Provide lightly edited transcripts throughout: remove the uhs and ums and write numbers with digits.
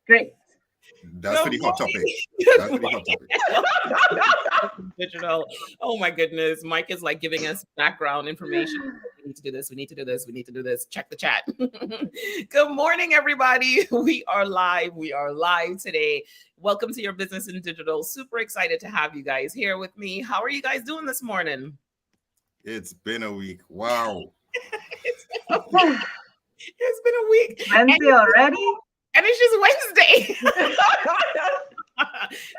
Great. That's pretty hot topic. That's pretty hot topic. Digital. Oh my goodness. Mike is like giving us background information. We need to do this. We need to do this. We need to do this. Check the chat. Good morning, everybody. We are live. We are live today. Welcome to Your Business in Digital. Super excited to have you guys here with me. How are you guys doing this morning? It's been a week. Wow. It's been a week. Wednesday already? And it's just Wednesday.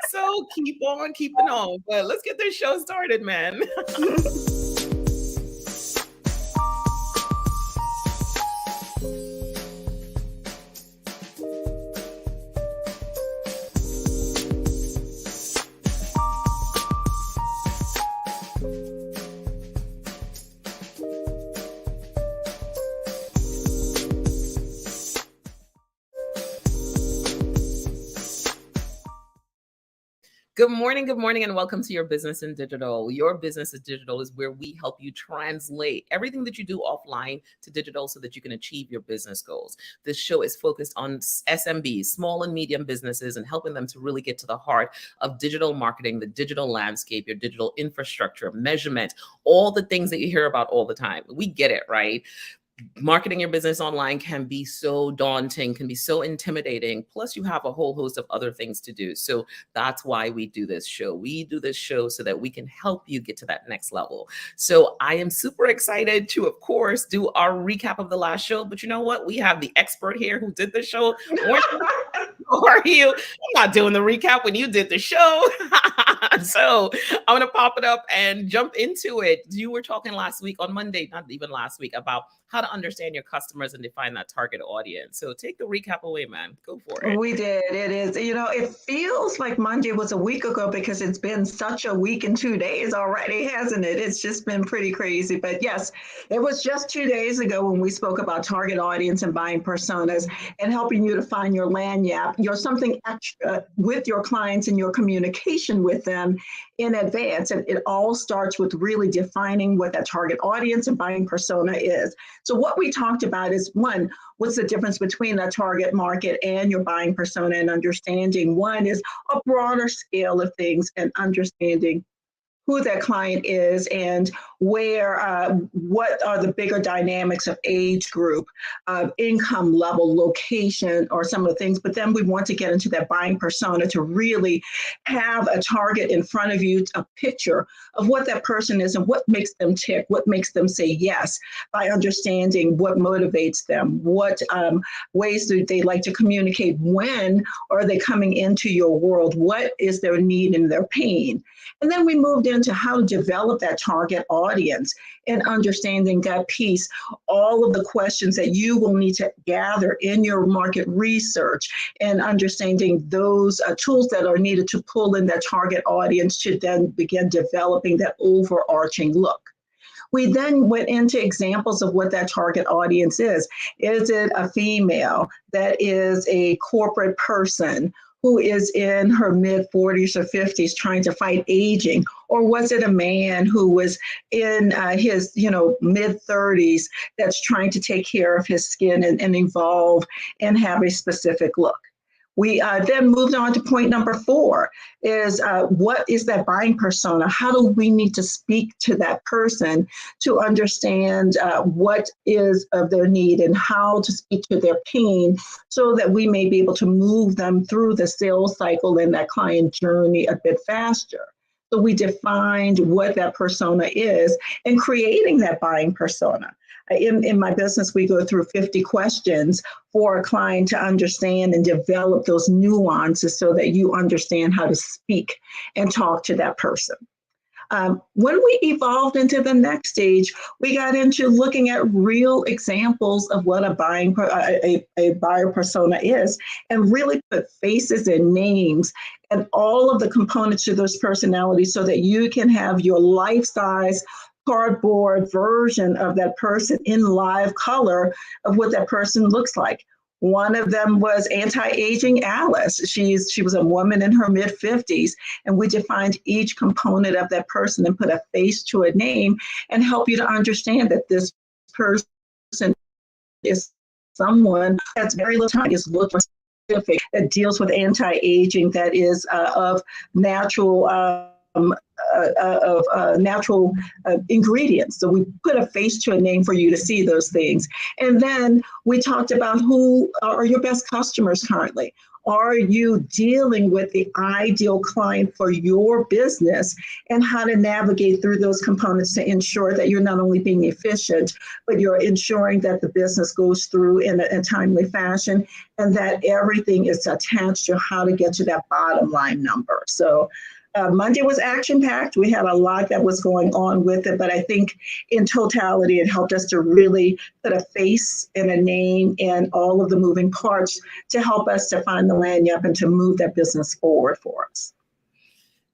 So keep on keeping on. But let's get this show started, man. Good morning, and welcome to Your Business in Digital. Your Business in Digital is where we help you translate everything that you do offline to digital so that you can achieve your business goals. This show is focused on SMBs, small and medium businesses, and helping them to really get to the heart of digital marketing, the digital landscape, your digital infrastructure, measurement, all the things that you hear about all the time. We get it, right? Marketing your business online can be so daunting, can be so intimidating. Plus, you have a whole host of other things to do. So that's why we do this show. We do this show so that we can help you get to that next level. So I am super excited to, of course, do our recap of the last show. But you know what? We have the expert here who did the show. Who are you? I'm not doing the recap when you did the show. So I'm going to pop it up and jump into it. You were talking last week on Monday, not even last week, about how to understand your customers and define that target audience. So take the recap away, man. Go for it. We did. It is, it feels like Monday was a week ago because it's been such a week and 2 days already, hasn't it? It's just been pretty crazy. But yes, it was just 2 days ago when we spoke about target audience and buying personas and helping you to find your lanyard, your something extra with your clients and your communication with them in advance. And it all starts with really defining what that target audience and buying persona is. So what we talked about is, one, what's the difference between a target market and your buying persona, and understanding one is a broader scale of things and understanding who that client is and where, what are the bigger dynamics of age group, income level, location, or some of the things. But then we want to get into that buying persona to really have a target in front of you, a picture of what that person is and what makes them tick, what makes them say yes, by understanding what motivates them, what ways do they like to communicate, when are they coming into your world, what is their need and their pain. And then we moved into how to develop that target audience and understanding that piece, all of the questions that you will need to gather in your market research and understanding those tools that are needed to pull in that target audience to then begin developing that overarching look. We then went into examples of what that target audience is. Is it a female that is a corporate person who is in her mid 40s or 50s trying to fight aging? Or was it a man who was in his mid 30s that's trying to take care of his skin and evolve and have a specific look? We then moved on to point number 4 is what is that buying persona? How do we need to speak to that person to understand what is of their need and how to speak to their pain so that we may be able to move them through the sales cycle and that client journey a bit faster. So we defined what that persona is and creating that buying persona. In my business, we go through 50 questions for a client to understand and develop those nuances so that you understand how to speak and talk to that person. When we evolved into the next stage, we got into looking at real examples of what a buyer persona is and really put faces and names and all of the components to those personalities so that you can have your life-size cardboard version of that person in live color of what that person looks like. One of them was anti-aging Alice. She was a woman in her mid-50s, and we defined each component of that person and put a face to a name and help you to understand that this person is someone that's very little time is looking for that deals with anti-aging, that is of natural natural ingredients. So we put a face to a name for you to see those things. And then we talked about who are your best customers currently. Are you dealing with the ideal client for your business, and how to navigate through those components to ensure that you're not only being efficient, but you're ensuring that the business goes through in a timely fashion, and that everything is attached to how to get to that bottom line number. So Monday was action-packed. We had a lot that was going on with it, but I think in totality, it helped us to really put a face and a name and all of the moving parts to help us to find the lanyard and to move that business forward for us.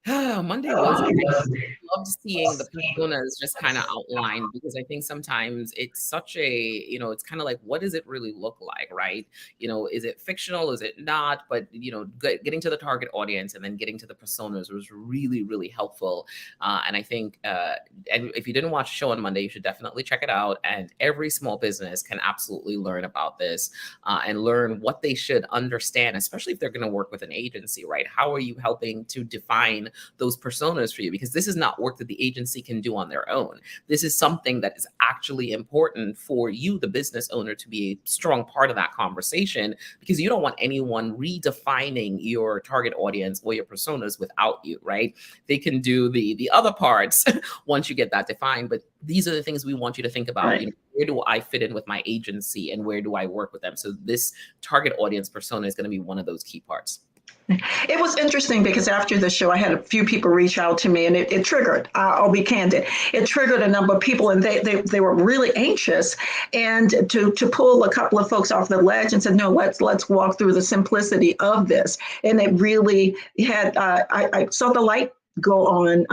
Monday was great. I loved seeing the personas just kind of outlined, because I think sometimes it's such a, it's kind of like, what does it really look like, right? Is it fictional? Is it not? But, getting to the target audience and then getting to the personas was really, really helpful. And I think, and if you didn't watch the show on Monday, you should definitely check it out. And every small business can absolutely learn about this and learn what they should understand, especially if they're going to work with an agency, right? How are you helping to define those personas for you? Because this is not work that the agency can do on their own. This is something that is actually important for you, the business owner, to be a strong part of that conversation, because you don't want anyone redefining your target audience or your personas without you, right? They can do the other parts once you get that defined, but these are the things we want you to think about. Right. Where do I fit in with my agency, and where do I work with them? So this target audience persona is going to be one of those key parts. It was interesting because after the show, I had a few people reach out to me, and it triggered, I'll be candid, it triggered a number of people, and they were really anxious, and to pull a couple of folks off the ledge and said, no, let's walk through the simplicity of this. And it really had, I saw the light go on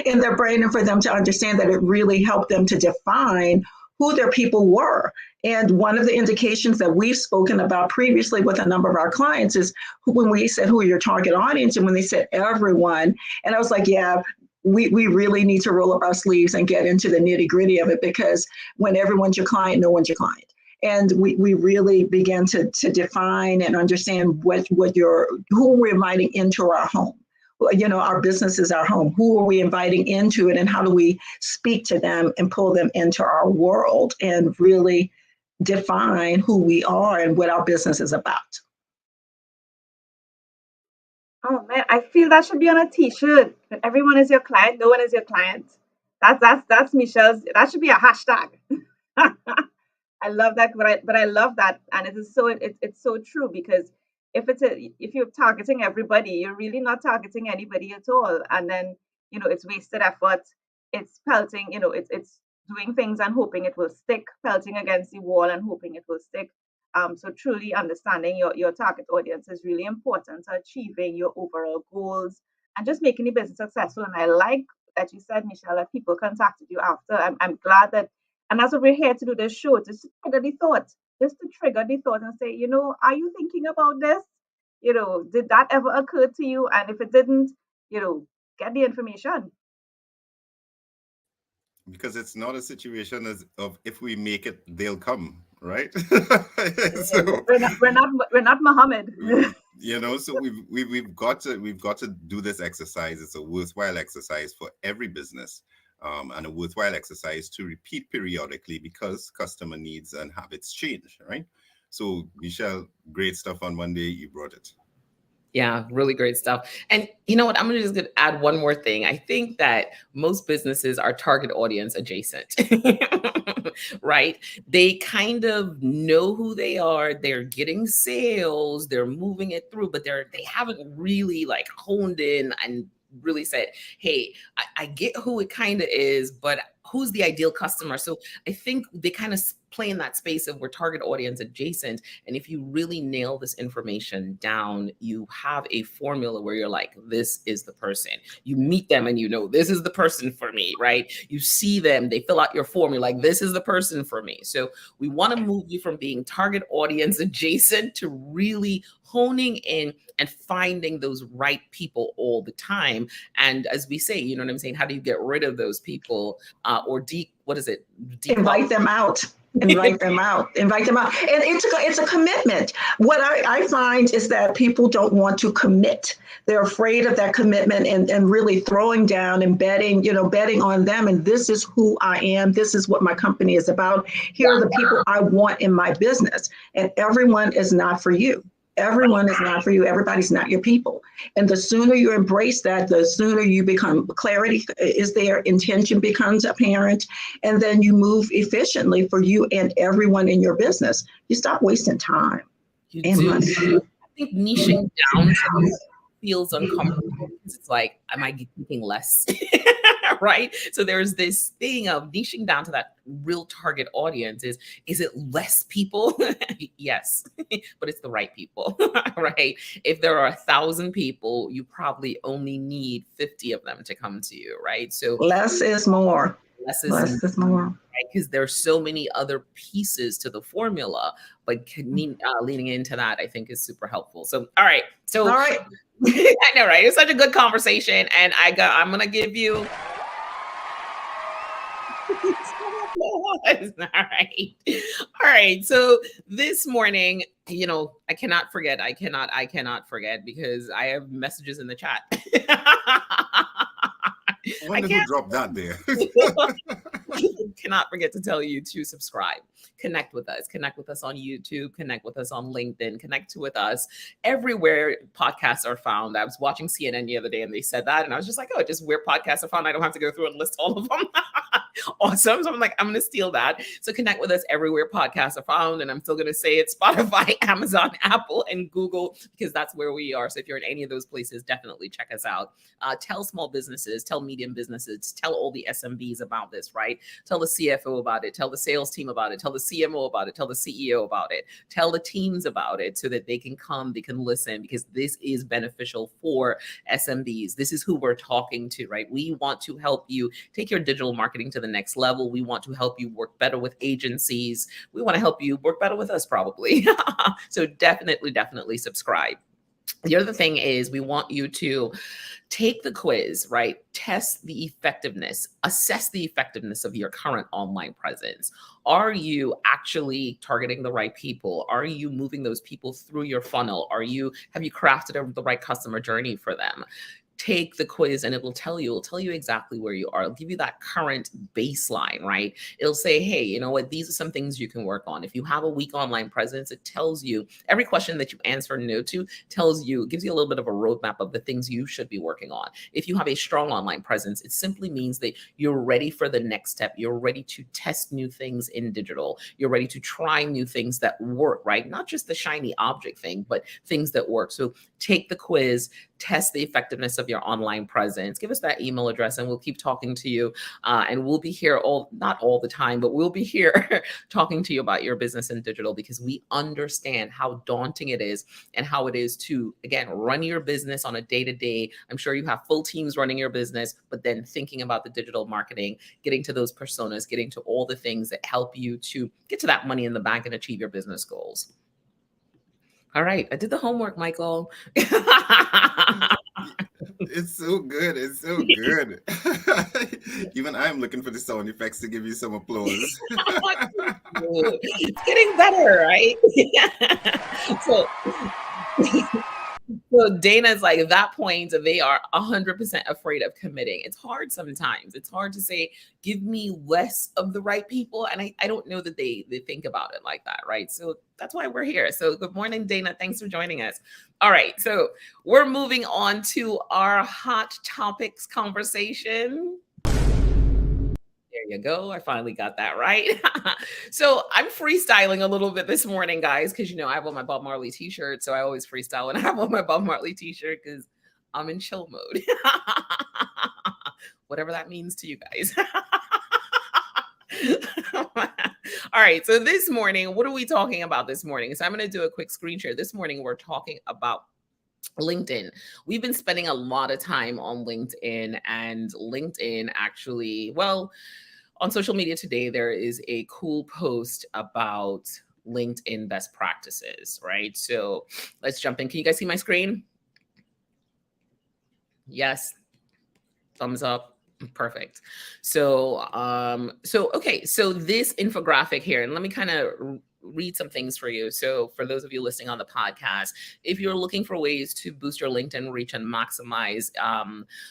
in their brain, and for them to understand that it really helped them to define who their people were. And one of the indications that we've spoken about previously with a number of our clients is when we said, who are your target audience? And when they said everyone, and I was like, yeah, we really need to roll up our sleeves and get into the nitty gritty of it, because when everyone's your client, no one's your client. And we really began to define and understand who we're inviting into our home. Our business is our home. Who are we inviting into it, and how do we speak to them and pull them into our world and really define who we are and what our business is about? Oh man, I feel that should be on a t-shirt. That everyone is your client, no one is your client. That's Michelle's. That should be a hashtag. I love that, but I love that, and it is so it's so true, because if you're targeting everybody, you're really not targeting anybody at all, and then it's wasted effort. It's pelting, it's doing things and hoping it will stick, pelting against the wall and hoping it will stick. So truly understanding your target audience is really important to achieving your overall goals and just making the business successful. And I like that you said, Michelle, that people contacted you after. I'm glad that, and that's what we're here to do, this show, just to trigger the thought, and say, are you thinking about this? Did that ever occur to you? And if it didn't, get the information. Because it's not a situation of if we make it, they'll come, right? So we're not Muhammad. So we've got to do this exercise. It's a worthwhile exercise for every business, and a worthwhile exercise to repeat periodically, because customer needs and habits change, right? So, Michelle, great stuff on Monday. You brought it. Yeah, really great stuff. And you know what? I'm just going to add one more thing. I think that most businesses are target audience adjacent, right? They kind of know who they are. They're getting sales. They're moving it through, but they haven't really honed in and really said, hey, I get who it kind of is, but who's the ideal customer? So I think they kind of play in that space of we're target audience adjacent. And if you really nail this information down, you have a formula where you're like, this is the person. You meet them and this is the person for me, right? You see them, they fill out your form. You're like, this is the person for me. So we want to move you from being target audience adjacent to really honing in and finding those right people all the time. And as we say, how do you get rid of those people or invite them out? Invite them out. Invite them out. And it's a commitment. What I find is that people don't want to commit. They're afraid of that commitment and really throwing down and betting on them. And this is who I am. This is what my company is about. Here are the people I want in my business. And everyone is not for you. Everyone is not for you. Everybody's not your people. And the sooner you embrace that, the sooner you become clarity is there, intention becomes apparent, and then you move efficiently for you and everyone in your business. You stop wasting time and money. I think niching down feels uncomfortable because it's like, am I thinking less? Right? So there's this thing of niching down to that real target audience. Is it less people? Yes, but it's the right people, right? If there are 1,000 people, you probably only need 50 of them to come to you, right? So less is more. Less is more. Right? Because there's so many other pieces to the formula, but leaning into that, I think, is super helpful. So, all right. I know, right? It's such a good conversation, and I'm gonna give you. All right. So this morning, I cannot forget because I have messages in the chat. I wonder who dropped that there. Cannot forget to tell you to subscribe. Connect with us on YouTube, connect with us on LinkedIn, connect with us everywhere podcasts are found. I was watching CNN the other day and they said that, and I was just like, oh, just where podcasts are found. I don't have to go through and list all of them. Awesome. So I'm like, I'm going to steal that. So connect with us everywhere podcasts are found. And I'm still going to say it's Spotify, Amazon, Apple, and Google, because that's where we are. So if you're in any of those places, definitely check us out. Tell small businesses, tell medium businesses, tell all the SMBs about this, right? Tell the CFO about it, tell the sales team about it, tell the CMO about it, tell the CEO about it, tell the teams about it so that they can come, they can listen, because this is beneficial for SMBs. This is who we're talking to, right? We want to help you take your digital marketing to the next level. We want to help you work better with agencies. We want to help you work better with us, probably. So definitely subscribe. The other thing is we want you to take the quiz, right? Test the effectiveness, assess the effectiveness of your current online presence. Are you actually targeting the right people? Are you moving those people through your funnel? Have you crafted the right customer journey for them? Take the quiz and it'll tell you exactly where you are. It'll give you that current baseline, right? It'll say, hey, you know what? These are some things you can work on. If you have a weak online presence, it tells you every question that you answer no to gives you a little bit of a roadmap of the things you should be working on. If you have a strong online presence, it simply means that you're ready for the next step. You're ready to test new things in digital. You're ready to try new things that work, right? Not just the shiny object thing, but things that work. So take the quiz, test the effectiveness of your online presence. Give us that email address and we'll keep talking to you. And we'll be here not all the time, but we'll be here talking to you about your business in digital, because we understand how daunting it is and how it is to, again, run your business on a day-to-day. I'm sure you have full teams running your business, but then thinking about the digital marketing, getting to those personas, getting to all the things that help you to get to that money in the bank and achieve your business goals. All right. I did the homework, Michael. It's so good. It's so good. Even I'm looking for the sound effects to give you some applause. It's getting better, right? So Dana's like, at that point, they are 100% afraid of committing. It's hard sometimes. It's hard to say, give me less of the right people. And I don't know that they think about it like that, right? So that's why we're here. So good morning, Dana. Thanks for joining us. All right. So we're moving on to our hot topics conversation. There you go. I finally got that right. So I'm freestyling a little bit this morning, guys, because, I have on my Bob Marley t-shirt. So I always freestyle when I have on my Bob Marley t-shirt because I'm in chill mode. Whatever that means to you guys. All right. So this morning, what are we talking about this morning? So I'm going to do a quick screen share. This morning, we're talking about LinkedIn. We've been spending a lot of time on LinkedIn, and LinkedIn actually, on social media today, there is a cool post about LinkedIn best practices, right? So let's jump in. Can you guys see my screen? Yes. Thumbs up. Perfect. So this infographic here, and let me kind of read some things for you. So for those of you listening on the podcast, if you're looking for ways to boost your LinkedIn reach and maximize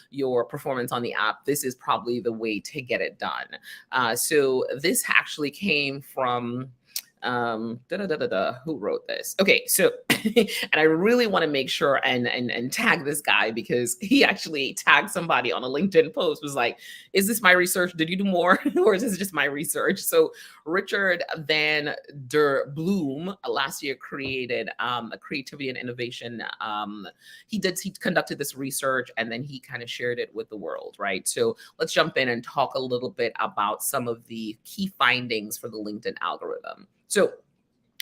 your performance on the app, this is probably the way to get it done. So this actually came from who wrote this? Okay, so and I really want to make sure and tag this guy, because he actually tagged somebody on a LinkedIn post, was like, is this my research? Did you do more? Or is this just my research? So Richard Van der Bloom last year created a creativity and innovation. He conducted this research, and then he kind of shared it with the world, right? So let's jump in and talk a little bit about some of the key findings for the LinkedIn algorithm. So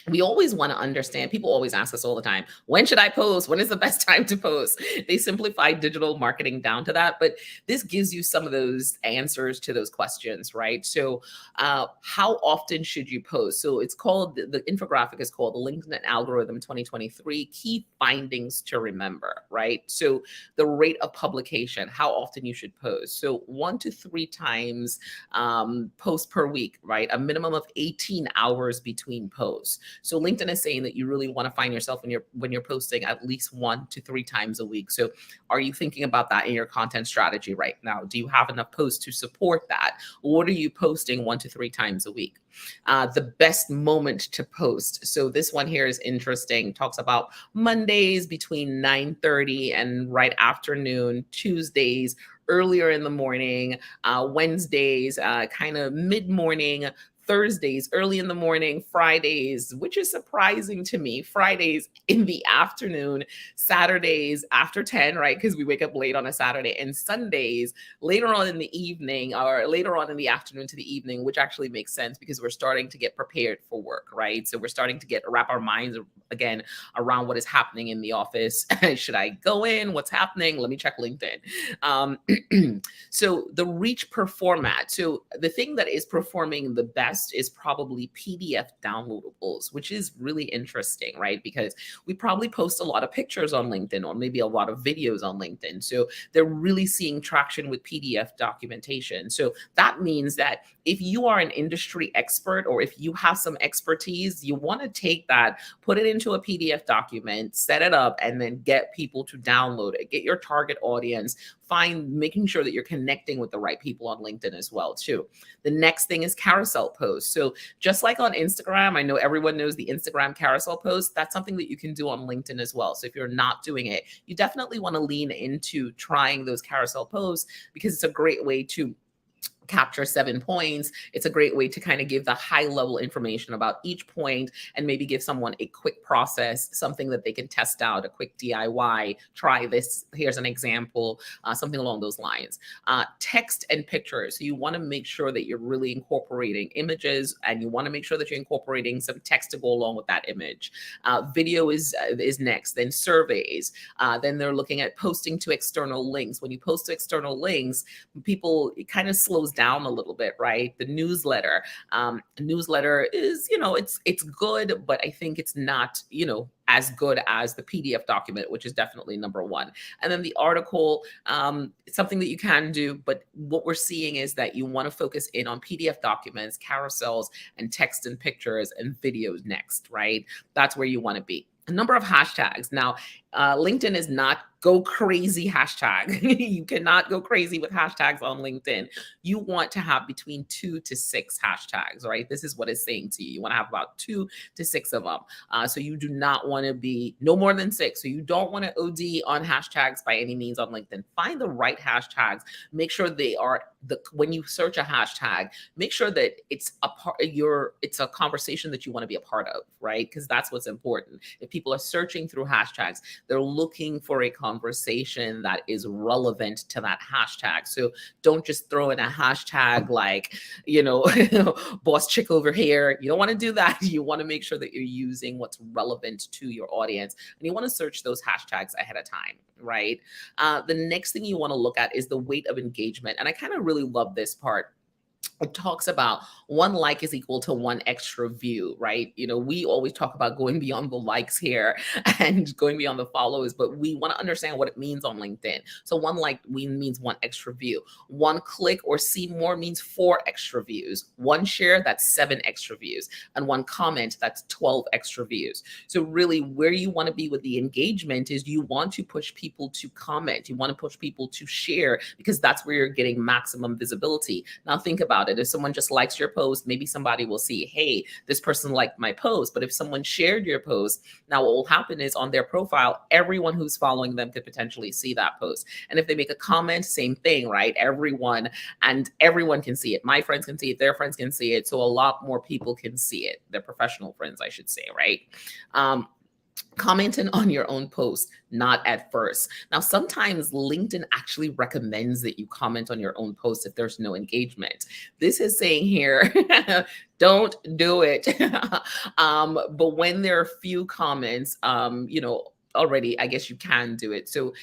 we always want to understand, people always ask us all the time, when should I post? When is the best time to post? They simplify digital marketing down to that, but this gives you some of those answers to those questions, right? So how often should you post? So it's called, the infographic is called the LinkedIn Algorithm 2023 Key Findings to Remember, right? So the rate of publication, how often you should post. So 1 to 3 times posts per week, right? A minimum of 18 hours between posts. So LinkedIn is saying that you really want to find yourself when you're posting at least 1 to 3 times a week. So are you thinking about that in your content strategy right now? Do you have enough posts to support that? What are you posting 1 to 3 times a week? The best moment to post. So this one here is interesting. Talks about Mondays between 9:30 and right afternoon, Tuesdays earlier in the morning, Wednesdays kind of mid-morning, Thursdays early in the morning, Fridays, which is surprising to me, Fridays in the afternoon, Saturdays after 10, right? Because we wake up late on a Saturday, and Sundays later on in the evening, or later on in the afternoon to the evening, which actually makes sense because we're starting to get prepared for work, right? So we're starting to wrap our minds again around what is happening in the office. Should I go in? What's happening? Let me check LinkedIn. So the reach per format. So the thing that is performing the best is probably PDF downloadables, which is really interesting, right? Because we probably post a lot of pictures on LinkedIn, or maybe a lot of videos on LinkedIn. So they're really seeing traction with PDF documentation. So that means that if you are an industry expert, or if you have some expertise, you want to take that, put it into a PDF document, set it up, and then get people to download it. Get your target audience, making sure that you're connecting with the right people on LinkedIn as well too. The next thing is carousel posts. So just like on Instagram, I know everyone knows the Instagram carousel post. That's something that you can do on LinkedIn as well. So if you're not doing it, you definitely want to lean into trying those carousel posts, because it's a great way to capture 7 points. It's a great way to kind of give the high level information about each point, and maybe give someone a quick process, something that they can test out, a quick DIY, try this, here's an example, something along those lines. Text and pictures. So you want to make sure that you're really incorporating images, and you want to make sure that you're incorporating some text to go along with that image. Video is next, then surveys. Then they're looking at posting to external links. When you post to external links, people, it kind of slows down a little bit, right? The newsletter is, it's good, but I think it's not, as good as the PDF document, which is definitely number 1. And then the article, it's something that you can do, but what we're seeing is that you want to focus in on PDF documents, carousels, and text and pictures and videos next, right? That's where you want to be. A number of hashtags. Now, LinkedIn is not go crazy hashtag. You cannot go crazy with hashtags on LinkedIn. You want to have between 2 to 6 hashtags, right? This is what it's saying to you. You want to have about 2 to 6 of them. So you do not want to be no more than 6. So you don't want to OD on hashtags by any means on LinkedIn. Find the right hashtags. Make sure they are when you search a hashtag, make sure that it's a conversation that you want to be a part of, right? Because that's what's important. If people are searching through hashtags, they're looking for a conversation that is relevant to that hashtag. So don't just throw in a hashtag like, boss chick over here. You don't want to do that. You want to make sure that you're using what's relevant to your audience, and you want to search those hashtags ahead of time, right? The next thing you want to look at is the weight of engagement. And I kind of really love this part. it talks about one like is equal to one extra view, right? We always talk about going beyond the likes here and going beyond the follows, but we want to understand what it means on LinkedIn. So one like means one extra view. One click or see more means 4 extra views. One share, that's 7 extra views. And one comment, that's 12 extra views. So really where you want to be with the engagement is you want to push people to comment. You want to push people to share because that's where you're getting maximum visibility. Now think about it. If someone just likes your post, maybe somebody will see, hey, this person liked my post. But if someone shared your post, now what will happen is on their profile, everyone who's following them could potentially see that post. And if they make a comment, same thing, right? Everyone can see it. My friends can see it. Their friends can see it. So a lot more people can see it. Their professional friends, I should say, right? Commenting on your own post, not at first. Now, sometimes LinkedIn actually recommends that you comment on your own post if there's no engagement. This is saying here, don't do it. But when there are few comments, already, I guess you can do it. So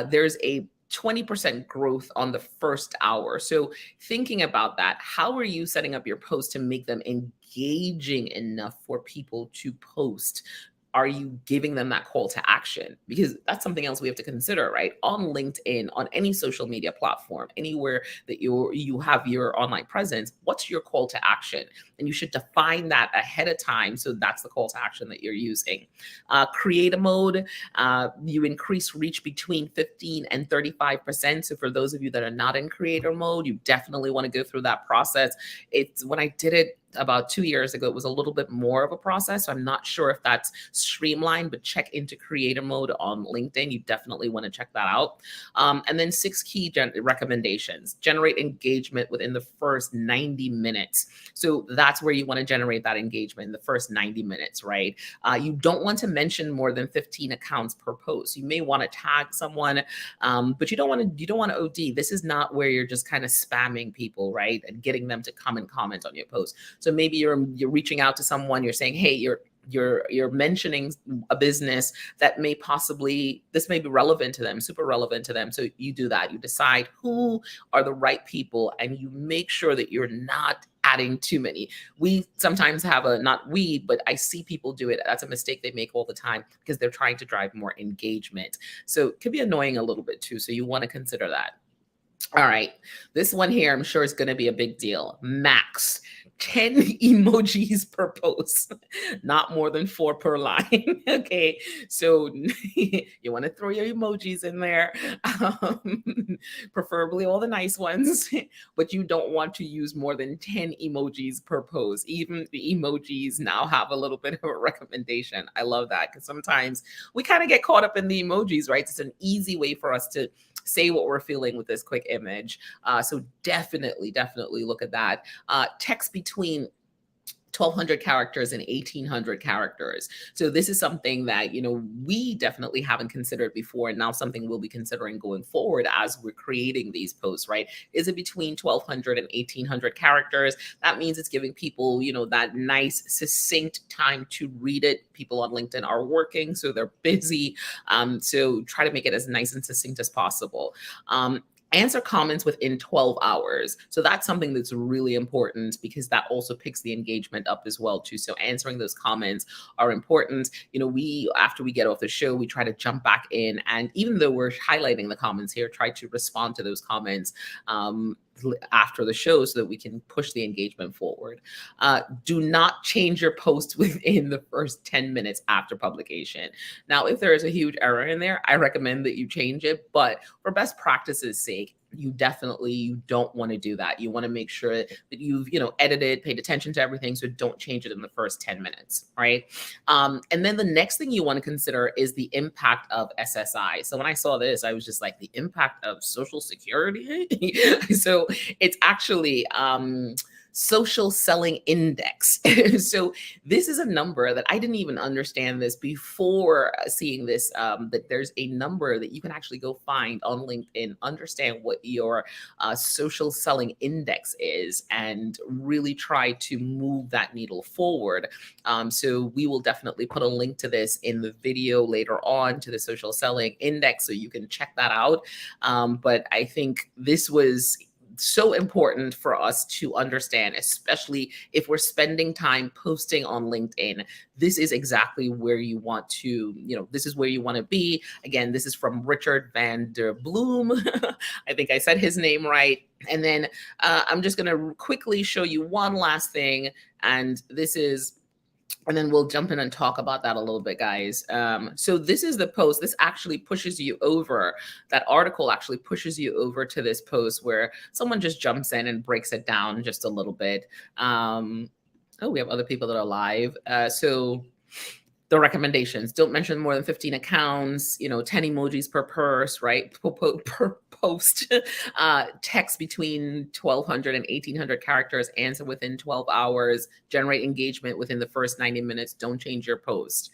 there's a 20% growth on the first hour. So thinking about that, how are you setting up your post to make them engaging enough for people to post? Are you giving them that call to action? Because that's something else we have to consider, right? On LinkedIn, on any social media platform, anywhere that you have your online presence, what's your call to action? And you should define that ahead of time. So that's the call to action that you're using. Creator mode, you increase reach between 15 and 35%. So for those of you that are not in creator mode, you definitely want to go through that process. It's when I did it about 2 years ago, it was a little bit more of a process. So I'm not sure if that's streamlined, but check into creator mode on LinkedIn. You definitely want to check that out. And then 6 key recommendations. Generate engagement within the first 90 minutes. So that's where you want to generate that engagement in the first 90 minutes, right? You don't want to mention more than 15 accounts per post. You may want to tag someone, but you don't want to OD. This is not where you're just kind of spamming people, right? And getting them to come and comment on your post. So maybe you're reaching out to someone, you're saying, hey, you're mentioning a business that this may be relevant to them, super relevant to them. So you do that. You decide who are the right people and you make sure that you're not adding too many. We sometimes have but I see people do it. That's a mistake they make all the time because they're trying to drive more engagement. So it could be annoying a little bit too. So you want to consider that. All right. This one here, I'm sure is going to be a big deal. Max 10 emojis per post, not more than 4 per line. Okay. So you want to throw your emojis in there, preferably all the nice ones, but you don't want to use more than 10 emojis per post. Even the emojis now have a little bit of a recommendation. I love that because sometimes we kind of get caught up in the emojis, right? It's an easy way for us to say what we're feeling with this quick image. So definitely look at that. Text between 1,200 characters and 1,800 characters. So this is something that, we definitely haven't considered before. And now something we'll be considering going forward as we're creating these posts, right? Is it between 1,200 and 1,800 characters? That means it's giving people, that nice, succinct time to read it. People on LinkedIn are working, so they're busy. So try to make it as nice and succinct as possible. Answer comments within 12 hours. So that's something that's really important because that also picks the engagement up as well too. So answering those comments are important. After we get off the show, we try to jump back in. And even though we're highlighting the comments here, try to respond to those comments after the show so that we can push the engagement forward. Do not change your post within the first 10 minutes after publication. Now, if there is a huge error in there, I recommend that you change it, but for best practices sake, you don't want to do that. You want to make sure that you've, edited, paid attention to everything. So don't change it in the first 10 minutes, right? And then the next thing you want to consider is the impact of SSI. So when I saw this, I was just like, the impact of Social Security? So it's actually social selling index. So this is a number that I didn't even understand this before seeing this, that there's a number that you can actually go find on LinkedIn, understand what your social selling index is, and really try to move that needle forward. So we will definitely put a link to this in the video later on, to the social selling index, so you can check that out. But I think this was so important for us to understand, especially if we're spending time posting on LinkedIn. This is exactly where you want to, this is where you want to be. Again, this is from Richard van der Bloom. I think I said his name right. And then I'm just going to quickly show you one last thing. And then we'll jump in and talk about that a little bit, guys. So this is the post. This actually pushes you over. That article actually pushes you over to this post where someone just jumps in and breaks it down just a little bit. We have other people that are live. So the recommendations: don't mention more than 15 accounts, 10 emojis per purse, right? Per post, text between 1,200 and 1,800 characters, answer within 12 hours, generate engagement within the first 90 minutes, don't change your post.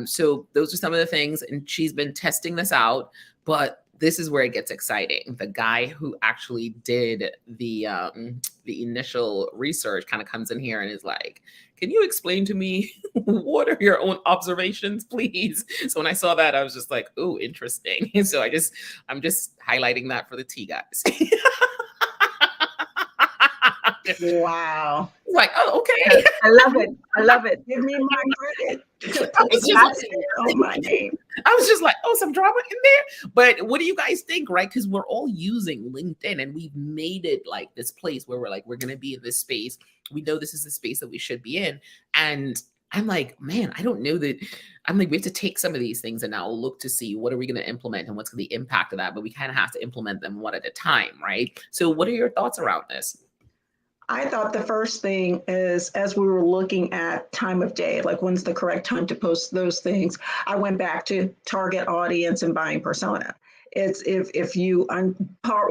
So those are some of the things, and she's been testing this out, but this is where it gets exciting. The guy who actually did the initial research kind of comes in here and is like, can you explain to me what are your own observations, please? So when I saw that, I was just like, oh, interesting. And so I'm just highlighting that for the tea guys. Wow. Like, oh, okay. I love it. I love it. Give me my credit. Oh, my name. I was just like, oh, some drama in there. But what do you guys think, right? Because we're all using LinkedIn and we've made it like this place where we're like, we're going to be in this space. We know this is the space that we should be in. And I'm like, man, I don't know that. I'm like, we have to take some of these things and now look to see what are we going to implement and what's the impact of that. But we kind of have to implement them one at a time, right? So what are your thoughts around this? I thought the first thing is, as we were looking at time of day, like when's the correct time to post those things, I went back to target audience and buying persona. It's if you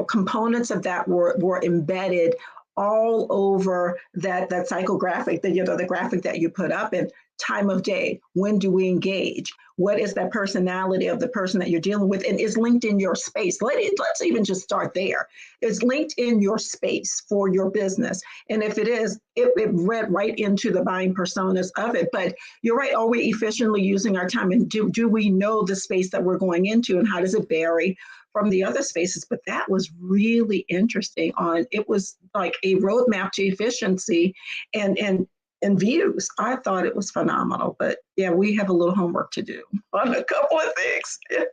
components of that were embedded all over that psychographic, the graphic that you put up, and time of day, when do we engage? What is that personality of the person that you're dealing with? And is LinkedIn your space? Let's even just start there. Is LinkedIn your space for your business? And if it is, it read right into the buying personas of it. But you're right, are we efficiently using our time? And do we know the space that we're going into, and how does it vary from the other spaces? But that was really interesting. It was like a roadmap to efficiency and views. I thought it was phenomenal. But yeah, we have a little homework to do on a couple of things. Yeah.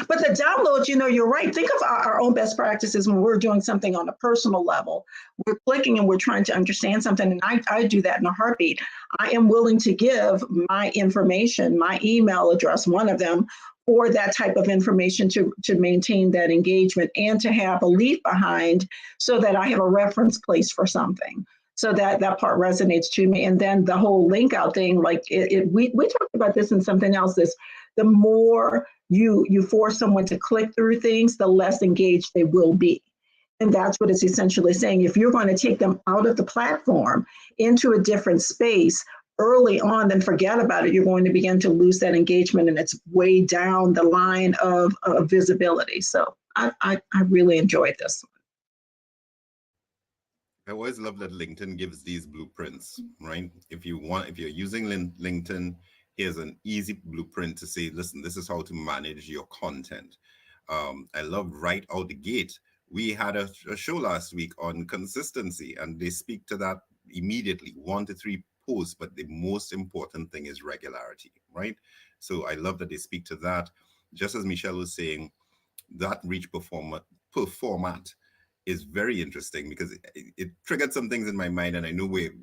But the downloads, you're right. Think of our own best practices when we're doing something on a personal level. We're clicking and we're trying to understand something. And I do that in a heartbeat. I am willing to give my information, my email address, one of them, for that type of information to maintain that engagement and to have a leave behind so that I have a reference place for something. So that part resonates to me. And then the whole link out thing, like we talked about this in something else, is the more you force someone to click through things, the less engaged they will be. And that's what it's essentially saying. If you're going to take them out of the platform into a different space early on, then forget about it. You're going to begin to lose that engagement, and it's way down the line of visibility. So I really enjoyed this. I always love that LinkedIn gives these blueprints, right? If you're using LinkedIn, here's an easy blueprint to say, listen, this is how to manage your content. I love right out the gate. We had a show last week on consistency, and they speak to that immediately, 1 to 3 posts, but the most important thing is regularity, right? So I love that they speak to that. Just as Michelle was saying, that reach performat is very interesting because it triggered some things in my mind, and I know we're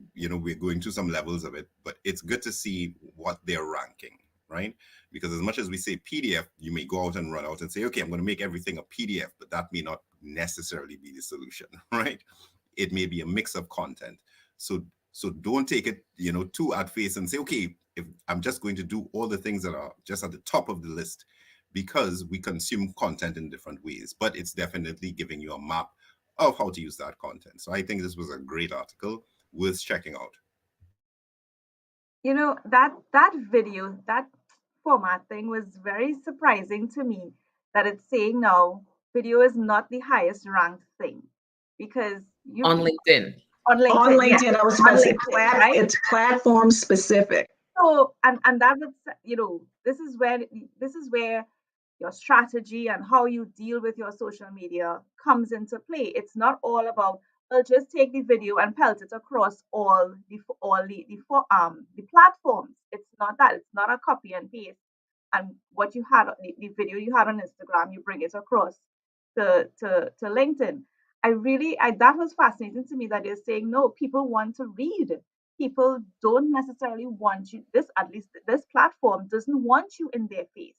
going through some levels of it, but it's good to see what they're ranking, right? Because as much as we say PDF, you may go out and run out and say, okay, I'm going to make everything a PDF, but that may not necessarily be the solution, right? It may be a mix of content. So don't take it, too at face and say, okay, if I'm just going to do all the things that are just at the top of the list, because we consume content in different ways, but it's definitely giving you a map of how to use that content. So I think this was a great article worth checking out. That video, that format thing was very surprising to me, that it's saying now video is not the highest ranked thing, because on LinkedIn. On LinkedIn, yeah. I was about to say right? It's platform specific. So and that would, this is where your strategy and how you deal with your social media comes into play. It's not all about, well, just take the video and pelt it across all the platforms. It's not that. It's not a copy and paste. And what you had, the video you had on Instagram, you bring it across to LinkedIn. That was fascinating to me that they're saying, no, people want to read. People don't necessarily want you, at least this platform doesn't want you in their face.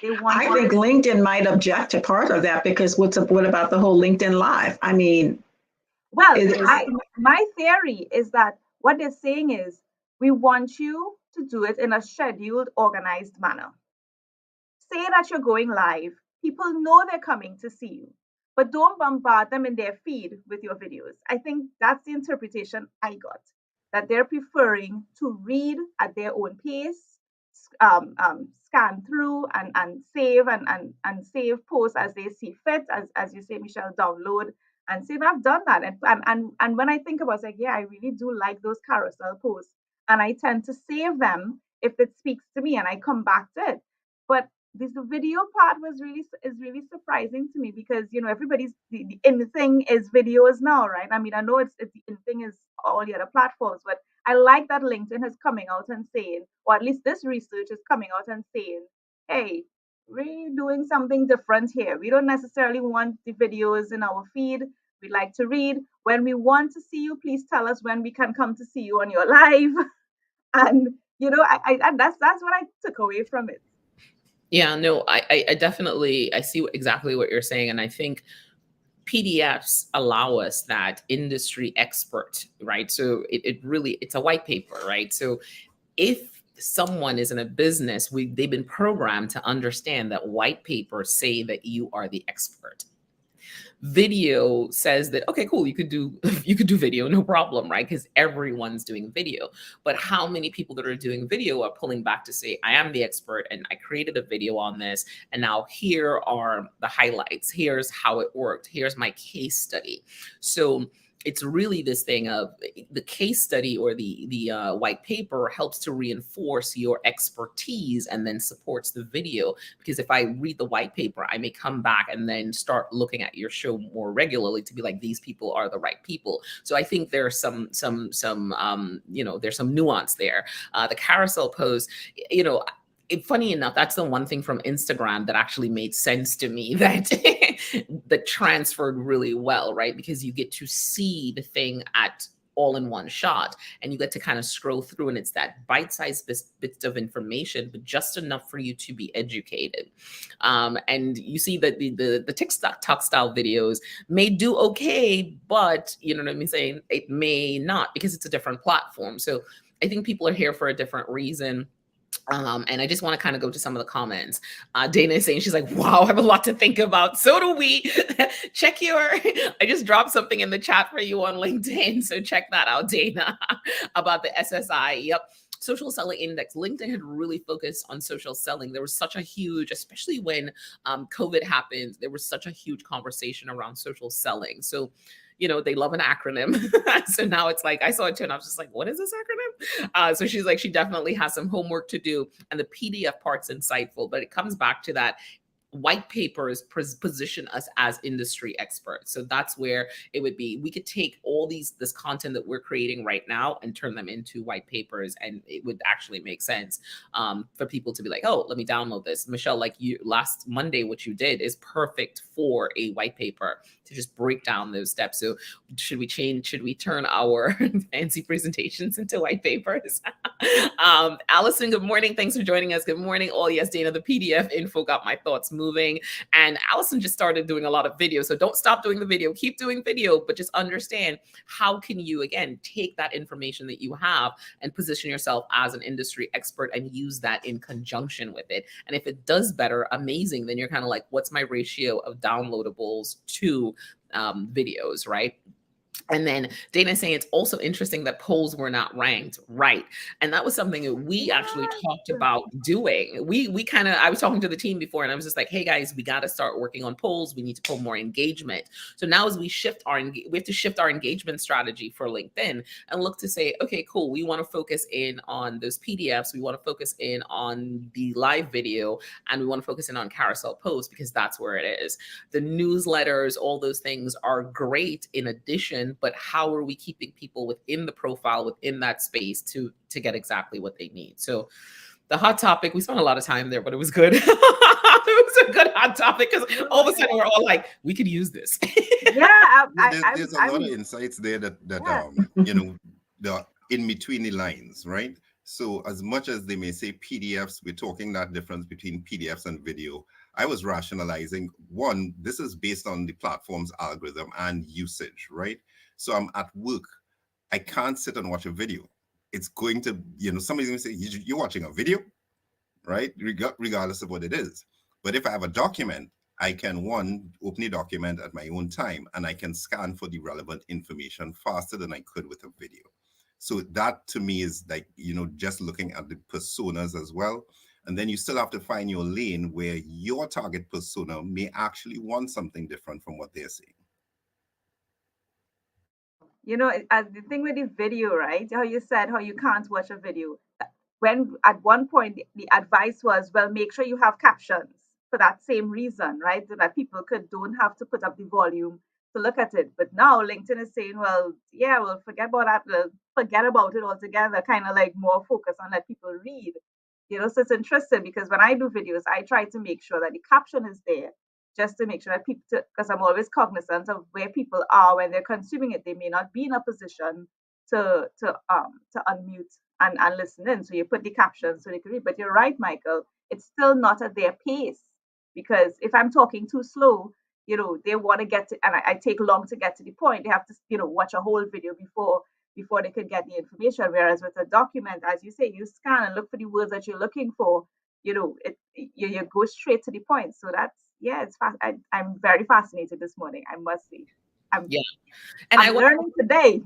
They want I think LinkedIn might object to part of that because what about the whole LinkedIn Live? I mean, well, my theory is that what they're saying is, we want you to do it in a scheduled, organized manner. Say that you're going live. People know they're coming to see you, but don't bombard them in their feed with your videos. I think that's the interpretation I got, that they're preferring to read at their own pace, scan through and save and save posts as they see fit, as you say, Michelle, download and save. I've done that. And when I think about it, like, yeah, I really do like those carousel posts. And I tend to save them if it speaks to me and I come back to it. But this the video part is really surprising to me, because everybody's the in thing is videos now, right? I mean, I know it's the in thing is all the other platforms, but I like that LinkedIn is coming out and saying, or at least this research is coming out and saying, hey, we're doing something different here. We don't necessarily want the videos in our feed. We like to read. When we want to see you, please tell us when we can come to see you on your live. And that's what I took away from it. Yeah, no, I definitely, I see exactly what you're saying. And I think PDFs allow us that industry expert, right? So it really, it's a white paper, right? So if someone is in a business, they've been programmed to understand that white papers say that you are the expert. Video says that, okay, cool, you could do video, no problem, right? Because everyone's doing video. But how many people that are doing video are pulling back to say, I am the expert and I created a video on this, and now here are the highlights, here's how it worked, here's my case study. So it's really this thing of the case study, or the white paper helps to reinforce your expertise and then supports the video. Because if I read the white paper, I may come back and then start looking at your show more regularly to be like, these people are the right people. So I think there's some there's some nuance there. The carousel post, funny enough, that's the one thing from Instagram that actually made sense to me, that that transferred really well, right? Because you get to see the thing at all in one shot, and you get to kind of scroll through, and it's that bite-sized bits of information, but just enough for you to be educated. And you see that the TikTok style videos may do okay, but you know what I mean, saying it may not, because it's a different platform. So I think people are here for a different reason. And I just want to kind of go to some of the comments. Dana is saying, she's like, wow, I have a lot to think about. So do we. Check I just dropped something in the chat for you on LinkedIn. So check that out, Dana, about the SSI. Yep. Social selling index. LinkedIn had really focused on social selling. There was such a huge, especially when COVID happened, there was such a huge conversation around social selling. So they love an acronym. So now it's like, I saw it too, and I was just like, what is this acronym? So she's like, she definitely has some homework to do. And the PDF part's insightful, but it comes back to that white papers position us as industry experts. So that's where it would be. We could take all this content that we're creating right now and turn them into white papers, and it would actually make sense for people to be like, oh, let me download this. Michelle, like you last Monday, what you did is perfect for a white paper to just break down those steps. So should we turn our fancy presentations into white papers? Allison, good morning. Thanks for joining us. Good morning. Oh yes, Dana, the PDF info got my thoughts moving. And Allison just started doing a lot of video. So don't stop doing the video, keep doing video, but just understand, how can you, again, take that information that you have and position yourself as an industry expert and use that in conjunction with it. And if it does better, amazing. Then you're kind of like, what's my ratio of downloadables to videos, right? And then Dana saying it's also interesting that polls were not ranked, right? And that was something that we actually talked about doing. We kind of, I was talking to the team before, and I was just like, hey guys, we got to start working on polls. We need to pull more engagement. So now as we have to shift our engagement strategy for LinkedIn and look to say, okay, cool, we want to focus in on those PDFs, we want to focus in on the live video, and we want to focus in on carousel posts because that's where it is. The newsletters, all those things are great in addition, but how are we keeping people within the profile, within that space to get exactly what they need? So the hot topic, we spent a lot of time there, but it was good. It was a good hot topic because all of a sudden we're all like, we could use this. Yeah, there's a lot of insights there that Yeah. the in between the lines, right? So as much as they may say PDFs, we're talking that difference between PDFs and video. I was rationalizing, one, this is based on the platform's algorithm and usage, right? So I'm at work. I can't sit and watch a video. It's going to, somebody's going to say, you're watching a video, right? Regardless of what it is. But if I have a document, I can, one, open the document at my own time, and I can scan for the relevant information faster than I could with a video. So that to me is like, just looking at the personas as well. And then you still have to find your lane where your target persona may actually want something different from what they're saying. The thing with the video, right? How you said how you can't watch a video. When at one point the advice was, well, make sure you have captions for that same reason, right? So that people don't have to put up the volume to look at it. But now LinkedIn is saying, well, yeah, we'll forget about that. We'll forget about it altogether. Kind of like more focus on let people read. So it's interesting because when I do videos, I try to make sure that the caption is there just to make sure that people, because I'm always cognizant of where people are when they're consuming it. They may not be in a position to unmute and listen in. So you put the captions so they can read. But you're right, Michael. It's still not at their pace because if I'm talking too slow, they want to get to, and I take long to get to the point. They have to, watch a whole video before they could get the information. Whereas with a document, as you say, you scan and look for the words that you're looking for. You go straight to the point. So that's, yeah, it's fast. I'm very fascinated this morning, I must say. I'm learning today.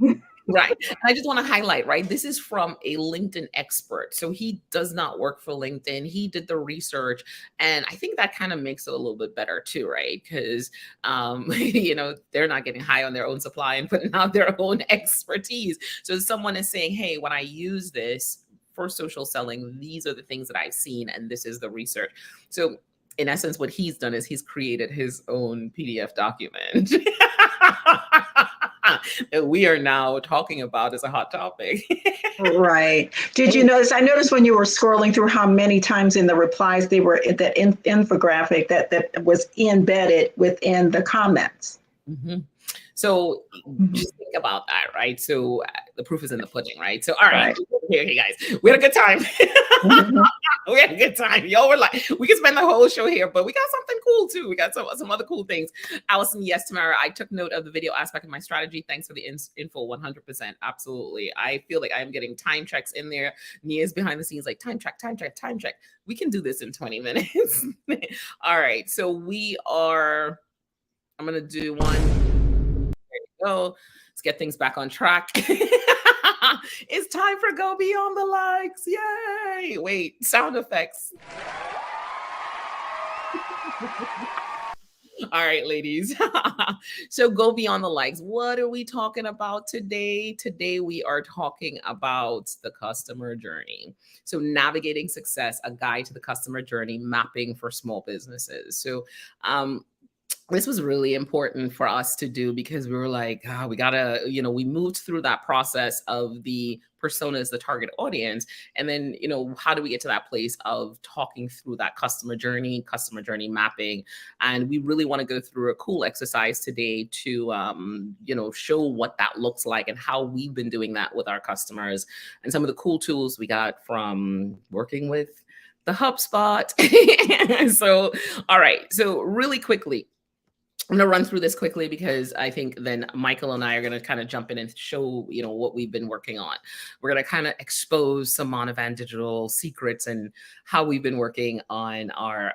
Right. And I just want to highlight, right? This is from a LinkedIn expert. So he does not work for LinkedIn. He did the research. And I think that kind of makes it a little bit better too, right? Because, they're not getting high on their own supply and putting out their own expertise. So someone is saying, hey, when I use this for social selling, these are the things that I've seen. And this is the research. So in essence, what he's done is he's created his own PDF document. That we are now talking about as a hot topic. Right. Did you notice? I noticed when you were scrolling through how many times in the replies they were that infographic that was embedded within the comments. Mm-hmm. So just think about that, right? So the proof is in the pudding, right? So all right. Hey guys, we had a good time. We had a good time. Y'all were like, we can spend the whole show here, but we got something cool too. We got some other cool things. Allison, yes, Tamara, I took note of the video aspect of my strategy. Thanks for the info, 100%. Absolutely. I feel like I'm getting time checks in there. Nia's behind the scenes like time check. We can do this in 20 minutes. All right. So I'm going to do one. There you go. Let's get things back on track. It's time for Go Beyond the Likes. Yay. Wait, sound effects. All right, ladies. So Go Beyond the Likes. What are we talking about today? Today we are talking about the customer journey. So navigating success, a guide to the customer journey, mapping for small businesses. So this was really important for us to do because we were like, we gotta, we moved through that process of the personas, the target audience. And then, how do we get to that place of talking through that customer journey mapping? And we really want to go through a cool exercise today to, show what that looks like and how we've been doing that with our customers and some of the cool tools we got from working with the HubSpot. So, all right. So really quickly, I'm going to run through this quickly because I think then Michael and I are going to kind of jump in and show, what we've been working on. We're going to kind of expose some Monovan Digital secrets and how we've been working on our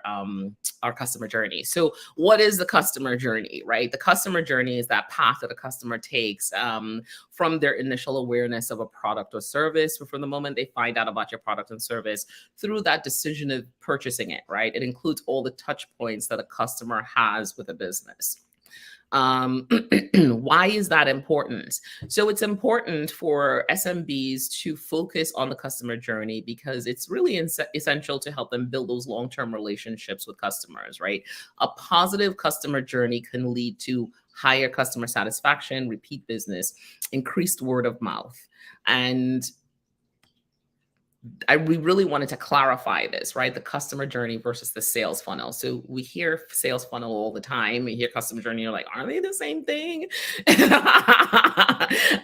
customer journey. So what is the customer journey, right? The customer journey is that path that a customer takes from their initial awareness of a product or service, or from the moment they find out about your product and service through that decision of purchasing it, right? It includes all the touch points that a customer has with a business. Why is that important? So it's important for SMBs to focus on the customer journey because it's really essential to help them build those long-term relationships with customers, right? A positive customer journey can lead to higher customer satisfaction, repeat business, increased word of mouth. And we really wanted to clarify this, right? The customer journey versus the sales funnel. So we hear sales funnel all the time. We hear customer journey. You're like, are they the same thing?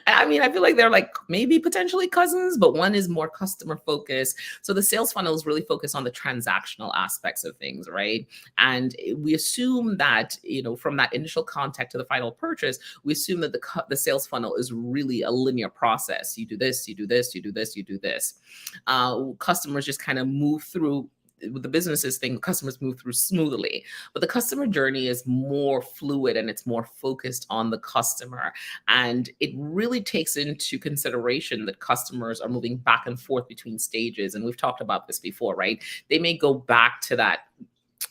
I mean, I feel like they're like maybe potentially cousins, but one is more customer focused. So the sales funnel is really focused on the transactional aspects of things, right? And we assume that, from that initial contact to the final purchase, we assume that the sales funnel is really a linear process. You do this, you do this, you do this, you do this. Customers just kind of move through with the businesses thing, customers move through smoothly, but the customer journey is more fluid and it's more focused on the customer. And it really takes into consideration that customers are moving back and forth between stages. And we've talked about this before, right? They may go back to that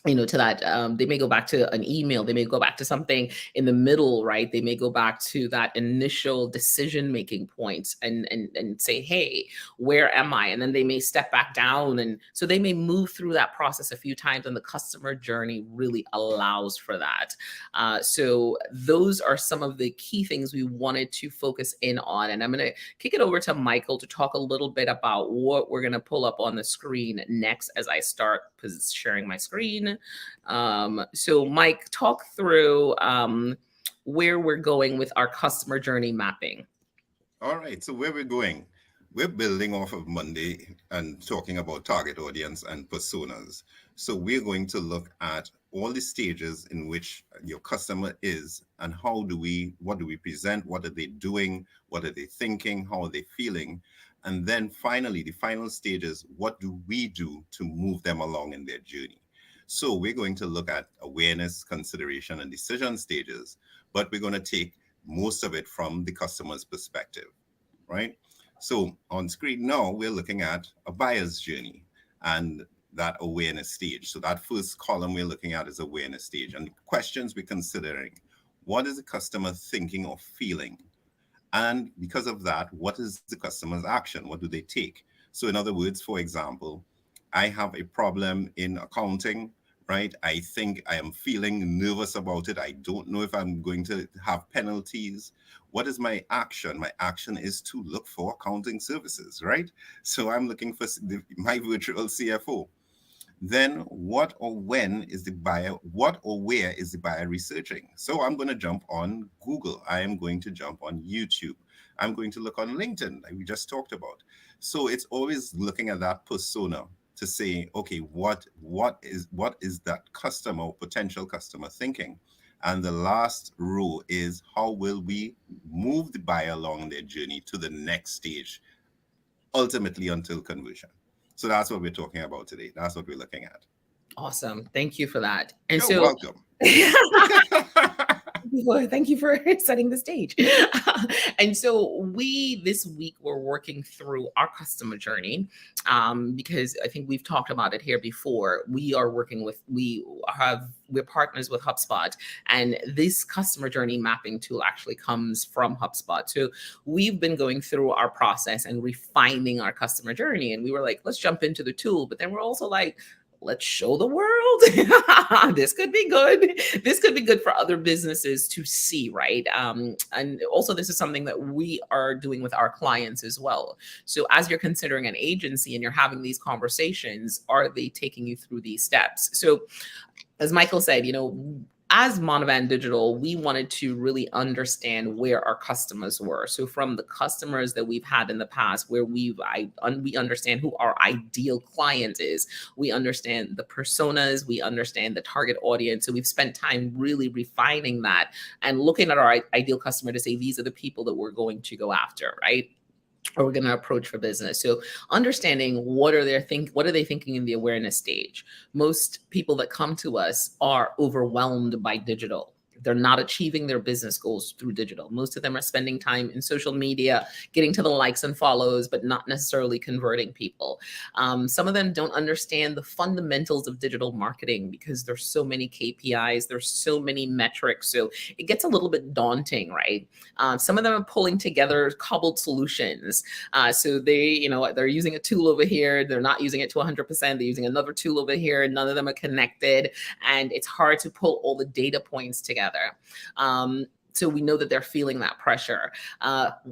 they may go back to an email, they may go back to something in the middle, right? They may go back to that initial decision-making point and say, hey, where am I? And then they may step back down. And so they may move through that process a few times, and the customer journey really allows for that. So those are some of the key things we wanted to focus in on. And I'm going to kick it over to Michael to talk a little bit about what we're going to pull up on the screen next as I start sharing my screen. So Mike, talk through where we're going with our customer journey mapping. All right. So where we're going, we're building off of Monday and talking about target audience and personas. So we're going to look at all the stages in which your customer is and what do we present, what are they doing, what are they thinking, how are they feeling? And then finally, the final stage is what do we do to move them along in their journey? So we're going to look at awareness, consideration, and decision stages, but we're going to take most of it from the customer's perspective, right? So on screen now, we're looking at a buyer's journey and that awareness stage. So that first column we're looking at is awareness stage. And the questions we're considering, what is the customer thinking or feeling? And because of that, what is the customer's action? What do they take? So in other words, for example, I have a problem in accounting, right? I think I am feeling nervous about it. I don't know if I'm going to have penalties. What is my action? My action is to look for accounting services, right? So I'm looking for my virtual CFO. Then what or when is the buyer, what or where is the buyer researching? So I'm going to jump on Google. I am going to jump on YouTube. I'm going to look on LinkedIn, like we just talked about. So it's always looking at that persona to say, okay, what is that customer or potential customer thinking? And the last row is how will we move the buyer along their journey to the next stage, ultimately until conversion. So that's what we're talking about today. That's what we're looking at. Awesome. Thank you for that. And You're welcome. Thank you for setting the stage. And so this week we're working through our customer journey because I think we've talked about it here before. We're partners with HubSpot, and this customer journey mapping tool actually comes from HubSpot. So we've been going through our process and refining our customer journey, and we were like, let's jump into the tool. But then we're also like, let's show the world. This could be good. This could be good for other businesses to see, right? And also, this is something that we are doing with our clients as well. So as you're considering an agency and you're having these conversations, are they taking you through these steps? So as Michael said, as Monovan Digital, we wanted to really understand where our customers were. So from the customers that we've had in the past, where we understand who our ideal client is, we understand the personas, we understand the target audience. So we've spent time really refining that and looking at our ideal customer to say, these are the people that we're going to go after, right? Or we're going to approach for business. So understanding what are they thinking in the awareness stage. Most people that come to us are overwhelmed by digital. They're not achieving their business goals through digital. Most of them are spending time in social media, getting to the likes and follows, but not necessarily converting people. Some of them don't understand the fundamentals of digital marketing because there's so many KPIs, there's so many metrics. So it gets a little bit daunting, right? Some of them are pulling together cobbled solutions. So they're using a tool over here. They're not using it to 100%. They're using another tool over here. None of them are connected. And it's hard to pull all the data points together. So we know that they're feeling that pressure.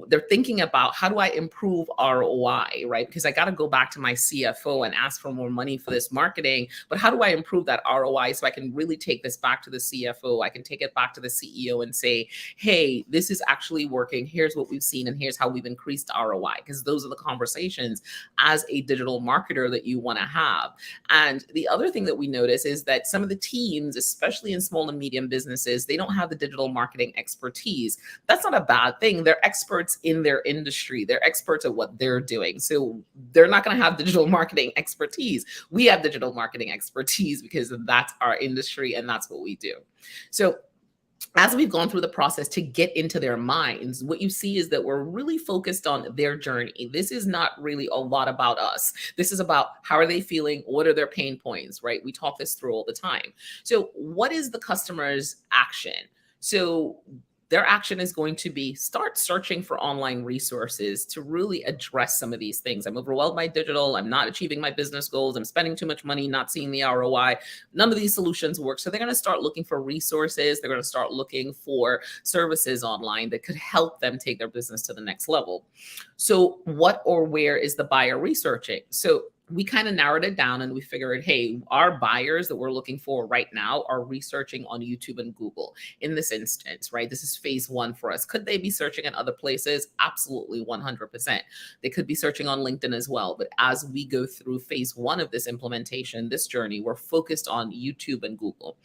They're thinking about, how do I improve ROI, right? Because I got to go back to my CFO and ask for more money for this marketing. But how do I improve that ROI so I can really take this back to the CFO? I can take it back to the CEO and say, hey, this is actually working. Here's what we've seen, and here's how we've increased ROI. Because those are the conversations as a digital marketer that you want to have. And the other thing that we notice is that some of the teams, especially in small and medium businesses, they don't have the digital marketing expertise. That's not a bad thing. They're experts in their industry. They're experts at what they're doing. So they're not going to have digital marketing expertise. We have digital marketing expertise because that's our industry and that's what we do. So as we've gone through the process to get into their minds, what you see is that we're really focused on their journey. This is not really a lot about us. This is about how are they feeling? What are their pain points, right? We talk this through all the time. So what is the customer's action? So their action is going to be start searching for online resources to really address some of these things. I'm overwhelmed by digital. I'm not achieving my business goals. I'm spending too much money, not seeing the ROI. None of these solutions work. So they're going to start looking for resources. They're going to start looking for services online that could help them take their business to the next level. So what or where is the buyer researching? So we kind of narrowed it down and we figured, hey, our buyers that we're looking for right now are researching on YouTube and Google in this instance, right? This is phase one for us. Could they be searching in other places? Absolutely, 100%. They could be searching on LinkedIn as well. But as we go through phase one of this implementation, this journey, we're focused on YouTube and Google.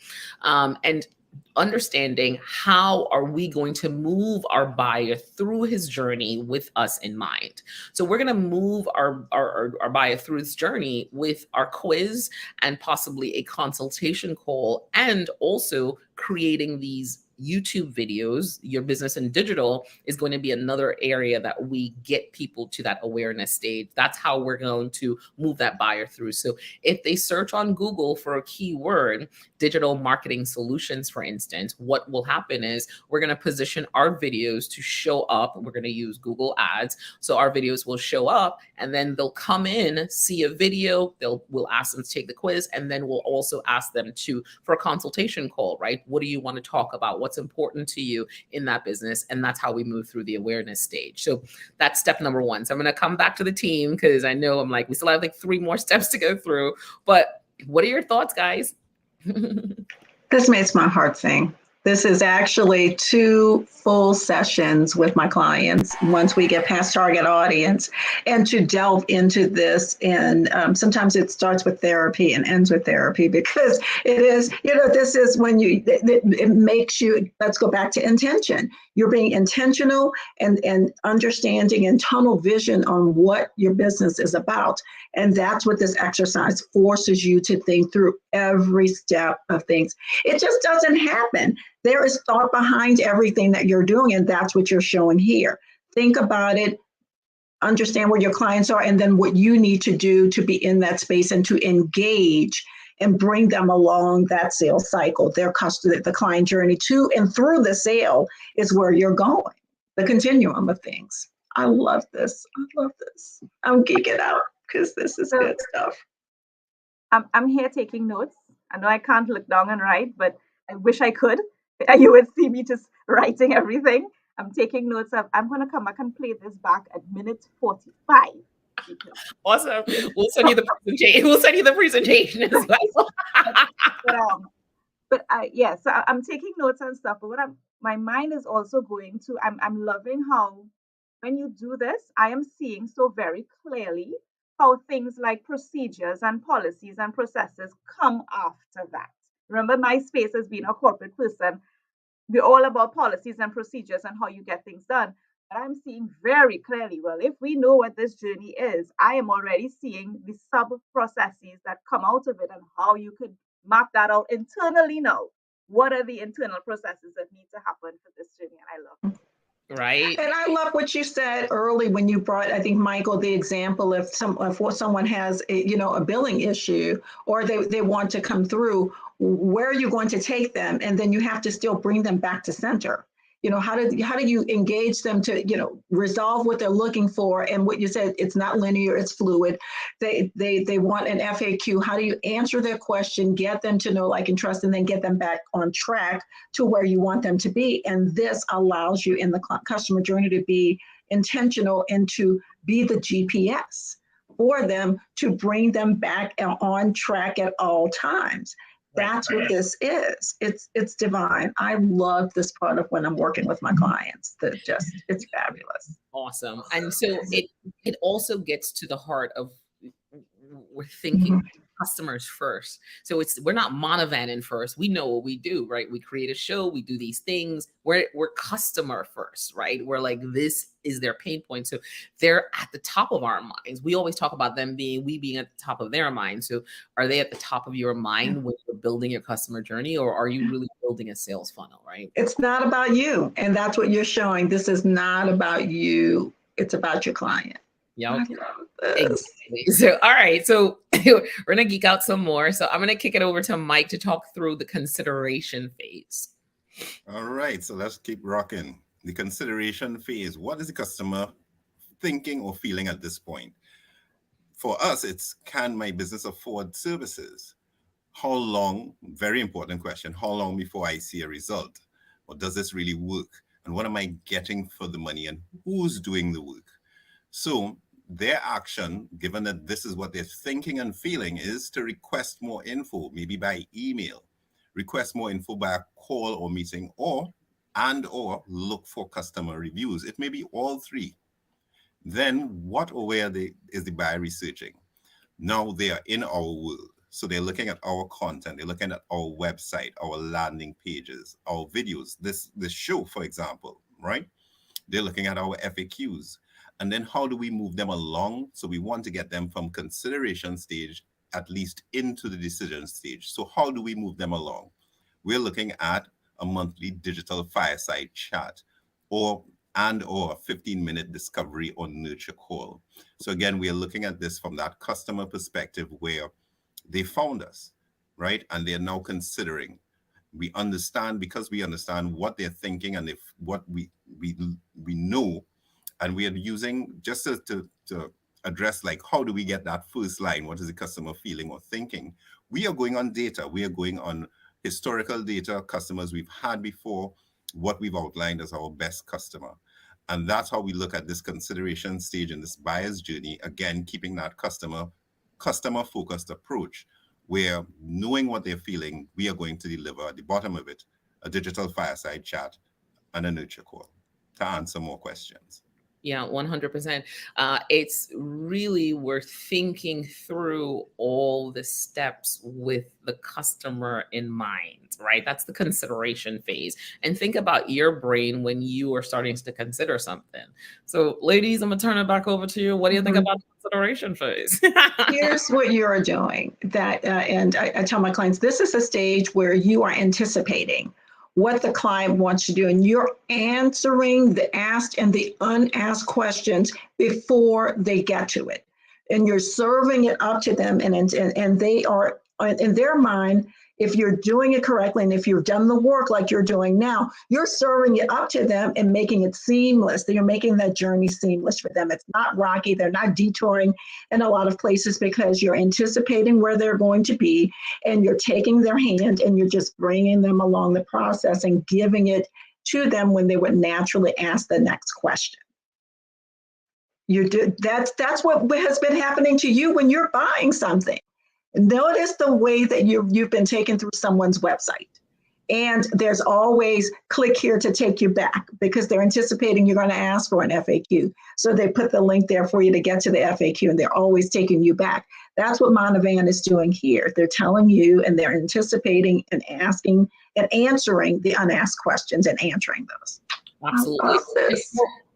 And understanding how are we going to move our buyer through his journey with us in mind. So we're going to move our buyer through his journey with our quiz and possibly a consultation call, and also creating these YouTube videos. Your business in digital is going to be another area that we get people to that awareness stage. That's how we're going to move that buyer through. So if they search on Google for a keyword, digital marketing solutions, for instance, what will happen is we're going to position our videos to show up. We're going to use Google Ads. So our videos will show up, and then they'll come in, see a video, we'll ask them to take the quiz, and then we'll also ask them for a consultation call, right? What do you want to talk about? What's important to you in that business? And that's how we move through the awareness stage. So that's step number one. So I'm going to come back to the team because I know we still have 3 more steps to go through. But what are your thoughts, guys? This makes my heart sing. This is actually 2 full sessions with my clients once we get past target audience, and to delve into this. And sometimes it starts with therapy and ends with therapy, because it is, this is when it makes you, let's go back to intention. You're being intentional and understanding and tunnel vision on what your business is about. And that's what this exercise forces you to think through every step of things. It just doesn't happen. There is thought behind everything that you're doing, and that's what you're showing here. Think about it, understand where your clients are, and then what you need to do to be in that space and to engage and bring them along that sales cycle, their customer, the client journey to and through the sale is where you're going, the continuum of things. I love this. I'm geeking out because this is good stuff. I'm here taking notes. I know I can't look down and write, but I wish I could. You would see me just writing everything. I'm taking notes. I'm going to come back and play this back at minute 45. Awesome. We'll send you the presentation. As well. But I'm taking notes and stuff. But my mind is also going to. I'm loving how when you do this, I am seeing so very clearly how things like procedures and policies and processes come after that. Remember, my space as being a corporate person, we're all about policies and procedures and how you get things done. But I'm seeing very clearly, well, if we know what this journey is, I am already seeing the sub processes that come out of it and how you could map that out internally now. What are the internal processes that need to happen for this journey? And I love it. Right. And I love what you said early when you brought, I think, Michael, the example of someone has a billing issue, or they want to come through, where are you going to take them? And then you have to still bring them back to center. How do you engage them to resolve what they're looking for? And what you said, it's not linear, it's fluid. They want an FAQ. How do you answer their question, get them to know, like, and trust, and then get them back on track to where you want them to be? And this allows you in the customer journey to be intentional and to be the GPS for them, to bring them back on track at all times. That's what this is. It's divine. I love this part of when I'm working with my clients. It's fabulous. Awesome. And so it also gets to the heart of, we're thinking customers first. So we're not Monovaning first. We know what we do, right? We create a show, we do these things. We're customer first, right? We're like, this is their pain point. So they're at the top of our minds. We always talk about we being at the top of their mind. So are they at the top of your mind when you're building your customer journey, or are you really building a sales funnel, right? It's not about you. And that's what you're showing. This is not about you. It's about your client. Yeah. Exactly. So, all right. So we're going to geek out some more. So I'm going to kick it over to Mike to talk through the consideration phase. All right. So let's keep rocking. The consideration phase. What is the customer thinking or feeling at this point? For us, it's, can my business afford services? How long? Very important question. How long before I see a result? Or does this really work? And what am I getting for the money? And who's doing the work? So their action, given that this is what they're thinking and feeling, is to request more info, maybe by email, request more info by a call or meeting, or look for customer reviews. It may be all three. Then what or where is the buyer researching? Now they are in our world. So they're looking at our content, they're looking at our website, our landing pages, our videos, this show, for example, right? They're looking at our FAQs. And then how do we move them along? So we want to get them from consideration stage at least into the decision stage. So how do we move them along? We're looking at a monthly digital fireside chat or a 15-minute discovery or nurture call. So again, we are looking at this from that customer perspective where they found us, right? And they're now considering. We understand, because we understand what they're thinking and what we know. And we are using, just to address, like, how do we get that first line? What is the customer feeling or thinking? We are going on data. We are going on historical data, customers we've had before, what we've outlined as our best customer. And that's how we look at this consideration stage in this buyer's journey. Again, keeping that customer-focused approach, where knowing what they're feeling, we are going to deliver at the bottom of it a digital fireside chat and a nurture call to answer more questions. Yeah, 100%. It's really, we're thinking through all the steps with the customer in mind, right? That's the consideration phase. And think about your brain when you are starting to consider something. So ladies, I'm gonna turn it back over to you. What do you think about the consideration phase? Here's what you're doing. And I tell my clients, this is a stage where you are anticipating what the client wants to do, and you're answering the asked and the unasked before they get to it. And you're serving it up to them, and they are, in their mind, if you're doing it correctly and if you've done the work like you're doing now, you're serving it up to them and making it seamless. You're making that journey seamless for them. It's not rocky. They're not detouring in a lot of places because you're anticipating where they're going to be, and you're taking their hand and you're just bringing them along the process and giving it to them when they would naturally ask the next question. That's what has been happening to you when you're buying something. Notice the way that you've been taken through someone's website. And there's always click here to take you back because they're anticipating you're going to ask for an FAQ. So they put the link there for you to get to the FAQ, and they're always taking you back. That's what Monovan is doing here. They're telling you, and they're anticipating and asking and answering the unasked questions and answering those. Absolutely.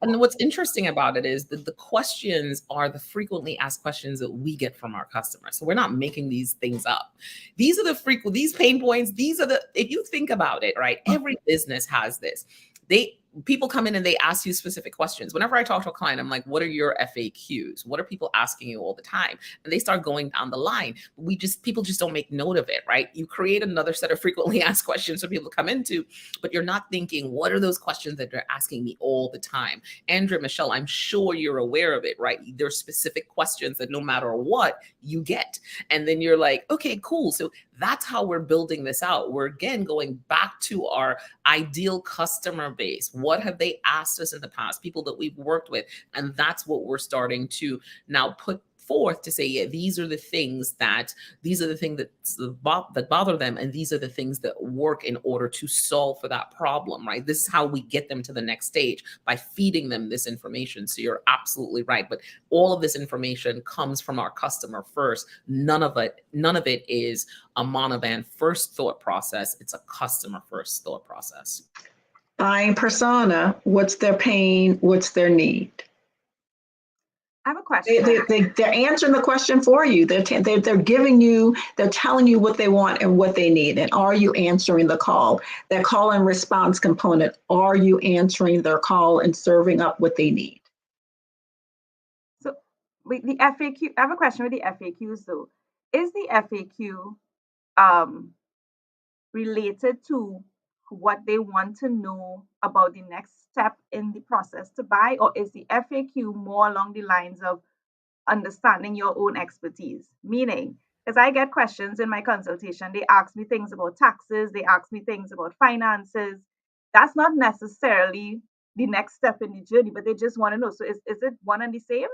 And what's interesting about it is that the questions are the frequently asked questions that we get from our customers. So we're not making these things up. These are these pain points. If you think about it, right? Every business has this. People come in and they ask you specific questions. Whenever I talk to a client, I'm like, what are your FAQs? What are people asking you all the time? And they start going down the line. People just don't make note of it, right? You create another set of frequently asked questions for people to come into, but you're not thinking, what are those questions that they're asking me all the time? Andrea, Michelle, I'm sure you're aware of it, right? There's specific questions that no matter what you get. And then you're like, okay, cool. So that's how we're building this out. We're again going back to our ideal customer base. What have they asked us in the past? People that we've worked with. And that's what we're starting to now put forth to say, yeah, these are the things that bother them, and these are the things that work in order to solve for that problem, right? This is how we get them to the next stage, by feeding them this information. So you're absolutely right. But all of this information comes from our customer first. None of it is a Monovan first thought process. It's a customer first thought process. Buying persona, what's their pain? What's their need? I have a question. They're answering the question for you. They're telling you what they want and what they need. And are you answering the call? That call and response component, are you answering their call and serving up what they need? So with the FAQ, I have a question with the FAQs though. Is the FAQ related to what they want to know about the next step in the process to buy, or is the FAQ more along the lines of understanding your own expertise? Meaning, because I get questions in my consultation, they ask me things about taxes, they ask me things about finances. That's not necessarily the next step in the journey, but they just want to know. So is it one and the same?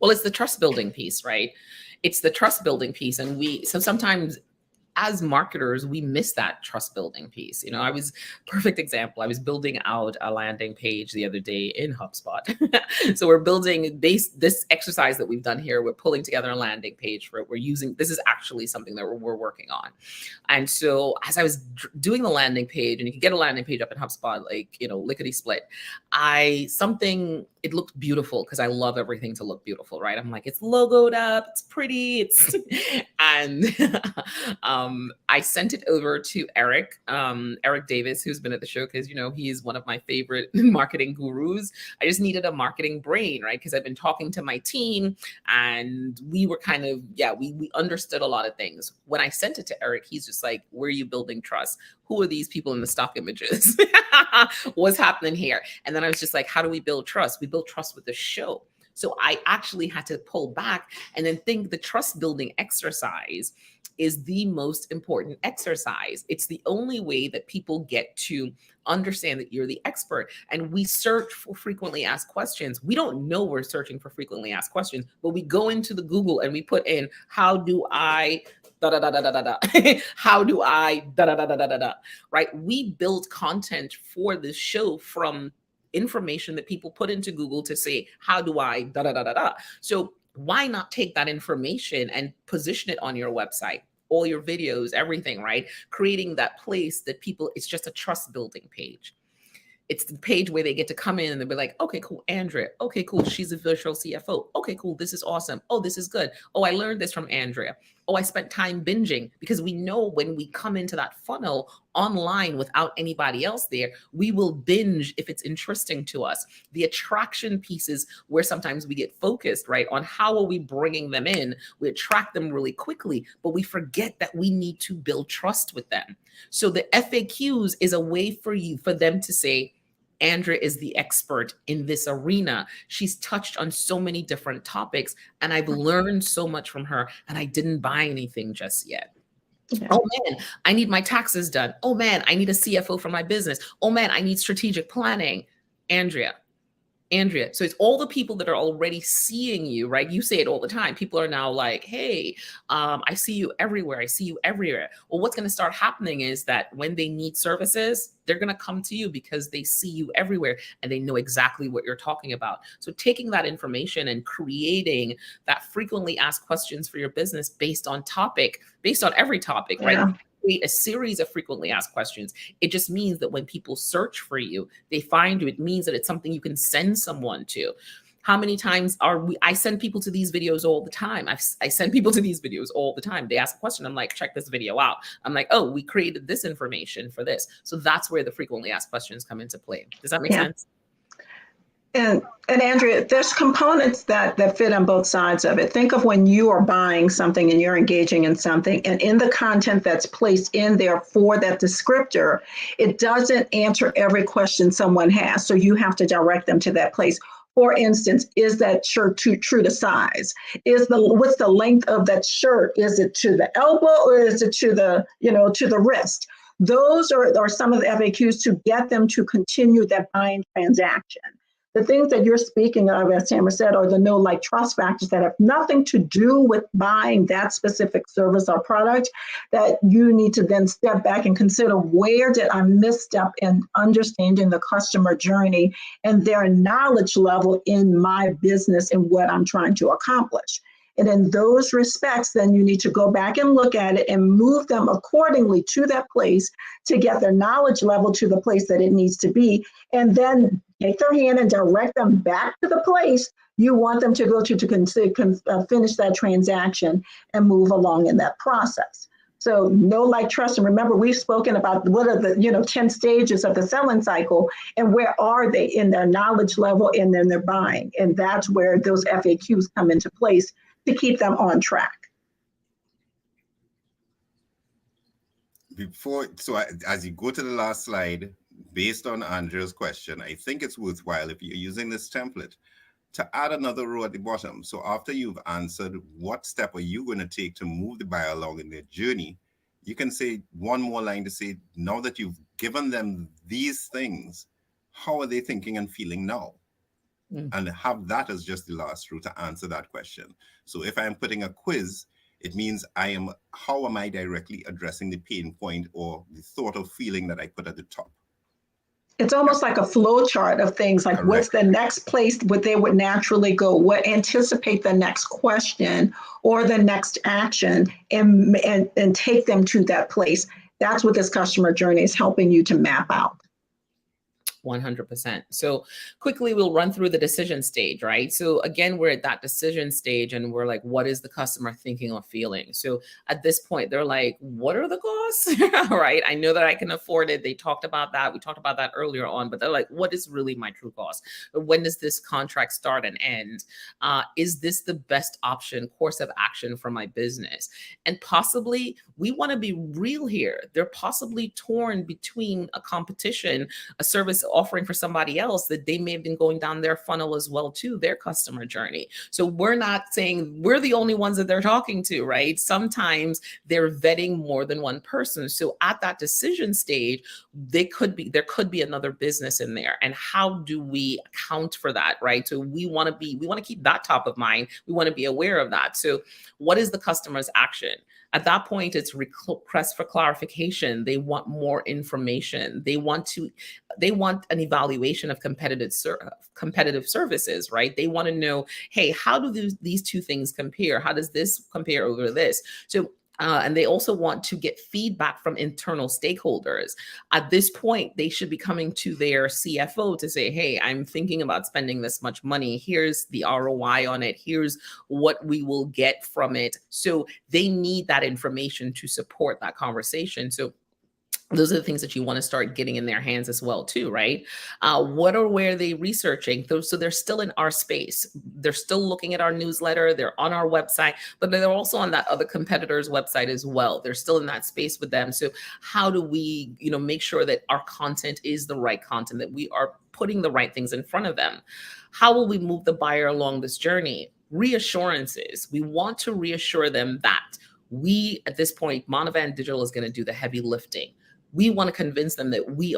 Well, it's the trust building piece, right? It's the trust building piece. And sometimes as marketers, we miss that trust building piece. Perfect example. I was building out a landing page the other day in HubSpot. So we're building this exercise that we've done here. We're pulling together a landing page for it. This is actually something that we're working on. And so as I was doing the landing page, and you can get a landing page up in HubSpot, lickety split, it looked beautiful because I love everything to look beautiful, right? I'm like, it's logoed up, it's pretty, and I sent it over to Eric Davis, who's been at the show, because he's one of my favorite marketing gurus. I just needed a marketing brain, right? Because I've been talking to my team, and we were kind of, we understood a lot of things. When I sent it to Eric, he's just like, where are you building trust? Who are these people in the stock images? What's happening here? And then I was just like, how do we build trust? We build trust with the show. So I actually had to pull back and then think the trust building exercise is the most important exercise. It's the only way that people get to understand that you're the expert. And we search for frequently asked questions. We don't know we're searching for frequently asked questions, but we go into the Google and we put in, how do I da da da da da da da. How do I da da da da da da, right? We build content for this show from information that people put into Google to say, how do I da da da da da. So why not take that information and position it on your website, all your videos, everything, right? Creating that place that it's just a trust building page. It's the page where they get to come in and they'll be like, okay, cool, Andrea. Okay, cool, she's a virtual CFO. Okay, cool, this is awesome. Oh, this is good. Oh, I learned this from Andrea. Oh, I spent time binging, because we know when we come into that funnel online without anybody else there, we will binge if it's interesting to us. The attraction pieces where sometimes we get focused, right, on how are we bringing them in. We attract them really quickly, but we forget that we need to build trust with them. So the FAQs is a way for them to say, Andrea is the expert in this arena. She's touched on so many different topics, and I've learned so much from her, and I didn't buy anything just yet. Yeah. Oh man, I need my taxes done. Oh man, I need a CFO for my business. Oh man, I need strategic planning. Andrea, Andrea, so it's all the people that are already seeing you, right? You say it all the time. People are now like, hey, I see you everywhere. I see you everywhere. Well, what's going to start happening is that when they need services, they're going to come to you because they see you everywhere and they know exactly what you're talking about. So taking that information and creating that frequently asked questions for your business based on every topic, right? Yeah. Create a series of frequently asked questions. It just means that when people search for you, they find you. It means that it's something you can send someone to. How many times I send people to these videos all the time. I send people to these videos all the time. They ask a question. I'm like, check this video out. I'm like, oh, we created this information for this. So that's where the frequently asked questions come into play. Does that make sense? And Andrea, there's components that fit on both sides of it. Think of when you are buying something and you're engaging in something, and in the content that's placed in there for that descriptor, it doesn't answer every question someone has. So you have to direct them to that place. For instance, is that shirt true to size? What's the length of that shirt? Is it to the elbow or is it to the wrist? Those are some of the FAQs to get them to continue that buying transaction. The things that you're speaking of, as Tamara said, are the know, like, trust factors that have nothing to do with buying that specific service or product, that you need to then step back and consider, where did I misstep in understanding the customer journey and their knowledge level in my business and what I'm trying to accomplish. And in those respects, then you need to go back and look at it and move them accordingly to that place to get their knowledge level to the place that it needs to be. And then take their hand and direct them back to the place you want them to go to finish that transaction and move along in that process. So know, like, trust. And remember, we've spoken about what are the 10 stages of the selling cycle and where are they in their knowledge level and then their buying. And that's where those FAQs come into place to keep them on track. As you go to the last slide, based on Andrea's question, I think it's worthwhile, if you're using this template, to add another row at the bottom. So after you've answered what step are you going to take to move the buyer along in their journey, you can say one more line to say, now that you've given them these things, how are they thinking and feeling now? And have that as just the last row to answer that question. So if I'm putting a quiz, it means how am I directly addressing the pain point or the thought or feeling that I put at the top? It's almost like a flow chart of things, like, correct, what's the next place where they would naturally go, what anticipate the next question or the next action, and take them to that place. That's what this customer journey is helping you to map out. 100%. So quickly, we'll run through the decision stage, right? So again, we're at that decision stage and we're like, what is the customer thinking or feeling? So at this point, they're like, what are the costs? Right? I know that I can afford it. They talked about that. We talked about that earlier on, but they're like, what is really my true cost? When does this contract start and end? Is this the best course of action for my business? And possibly, we want to be real here. They're possibly torn between a competition, a service offering for somebody else that they may have been going down their funnel as well too, their customer journey. So we're not saying we're the only ones that they're talking to, right? Sometimes they're vetting more than one person. So at that decision stage, there could be another business in there. And how do we account for that, right? So we want to keep that top of mind. We want to be aware of that. So what is the customer's action? At that point, it's request for clarification. They want more information. They want an evaluation of competitive services, right? They want to know, hey, how do these two things compare? How does this compare over this? So, and they also want to get feedback from internal stakeholders. At this point, they should be coming to their CFO to say, hey, I'm thinking about spending this much money. Here's the ROI on it. Here's what we will get from it. So they need that information to support that conversation. So those are the things that you want to start getting in their hands as well too, right? Where are they researching? So they're still in our space. They're still looking at our newsletter. They're on our website, but they're also on that other competitor's website as well. They're still in that space with them. So how do we, make sure that our content is the right content, that we are putting the right things in front of them? How will we move the buyer along this journey? Reassurances. We want to reassure them that we, at this point, Monovan Digital is going to do the heavy lifting. We want to convince them that we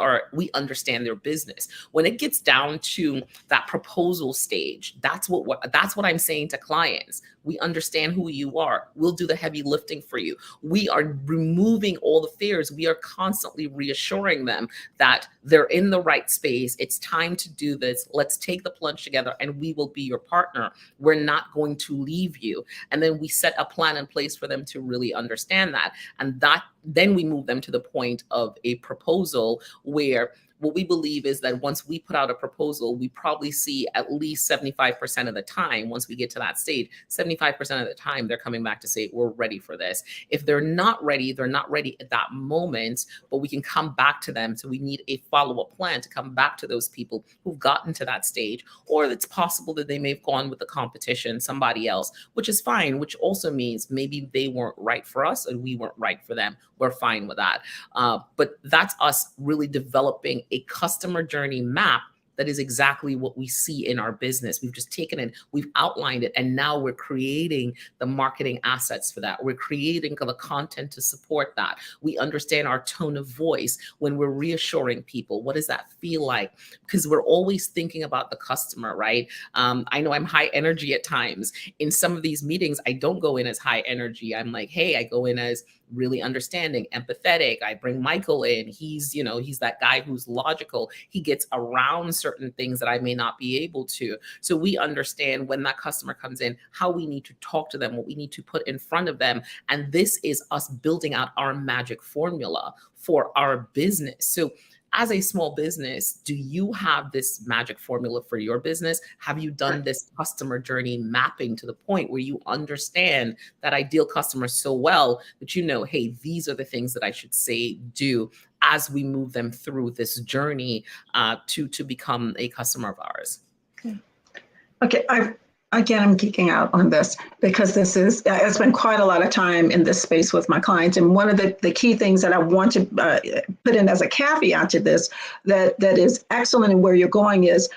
understand their business. When it gets down to that proposal stage, that's what I'm saying to clients. We understand who you are. We'll do the heavy lifting for you. We are removing all the fears. We are constantly reassuring them that they're in the right space. It's time to do this. Let's take the plunge together, and we will be your partner. We're not going to leave you. And then we set a plan in place for them to really understand that. And then we move them to the point of a proposal, where what we believe is that once we put out a proposal, we probably see at least 75% of the time, once we get to that stage, 75% of the time, they're coming back to say, we're ready for this. If they're not ready, they're not ready at that moment, but we can come back to them. So we need a follow-up plan to come back to those people who've gotten to that stage, or it's possible that they may have gone with the competition, somebody else, which is fine, which also means maybe they weren't right for us and we weren't right for them. We're fine with that. But that's us really developing a customer journey map that is exactly what we see in our business. We've just taken it, we've outlined it, and now we're creating the marketing assets for that. We're creating the content to support that. We understand our tone of voice when we're reassuring people. What does that feel like? Because we're always thinking about the customer, right? I know I'm high energy at times. In some of these meetings, I don't go in as high energy. I'm like, hey, I go in as really understanding, empathetic. I bring Michael in. He's that guy who's logical. He gets around certain things that I may not be able to. So we understand when that customer comes in, how we need to talk to them, what we need to put in front of them. And this is us building out our magic formula for our business. So as a small business, do you have this magic formula for your business? Have you done this customer journey mapping to the point where you understand that ideal customer so well that you know, hey, these are the things that I should say, do as we move them through this journey to become a customer of ours? Okay, I'm geeking out on this because I spent quite a lot of time in this space with my clients. And one of the key things that I want to put in as a caveat to this that is excellent in where you're going is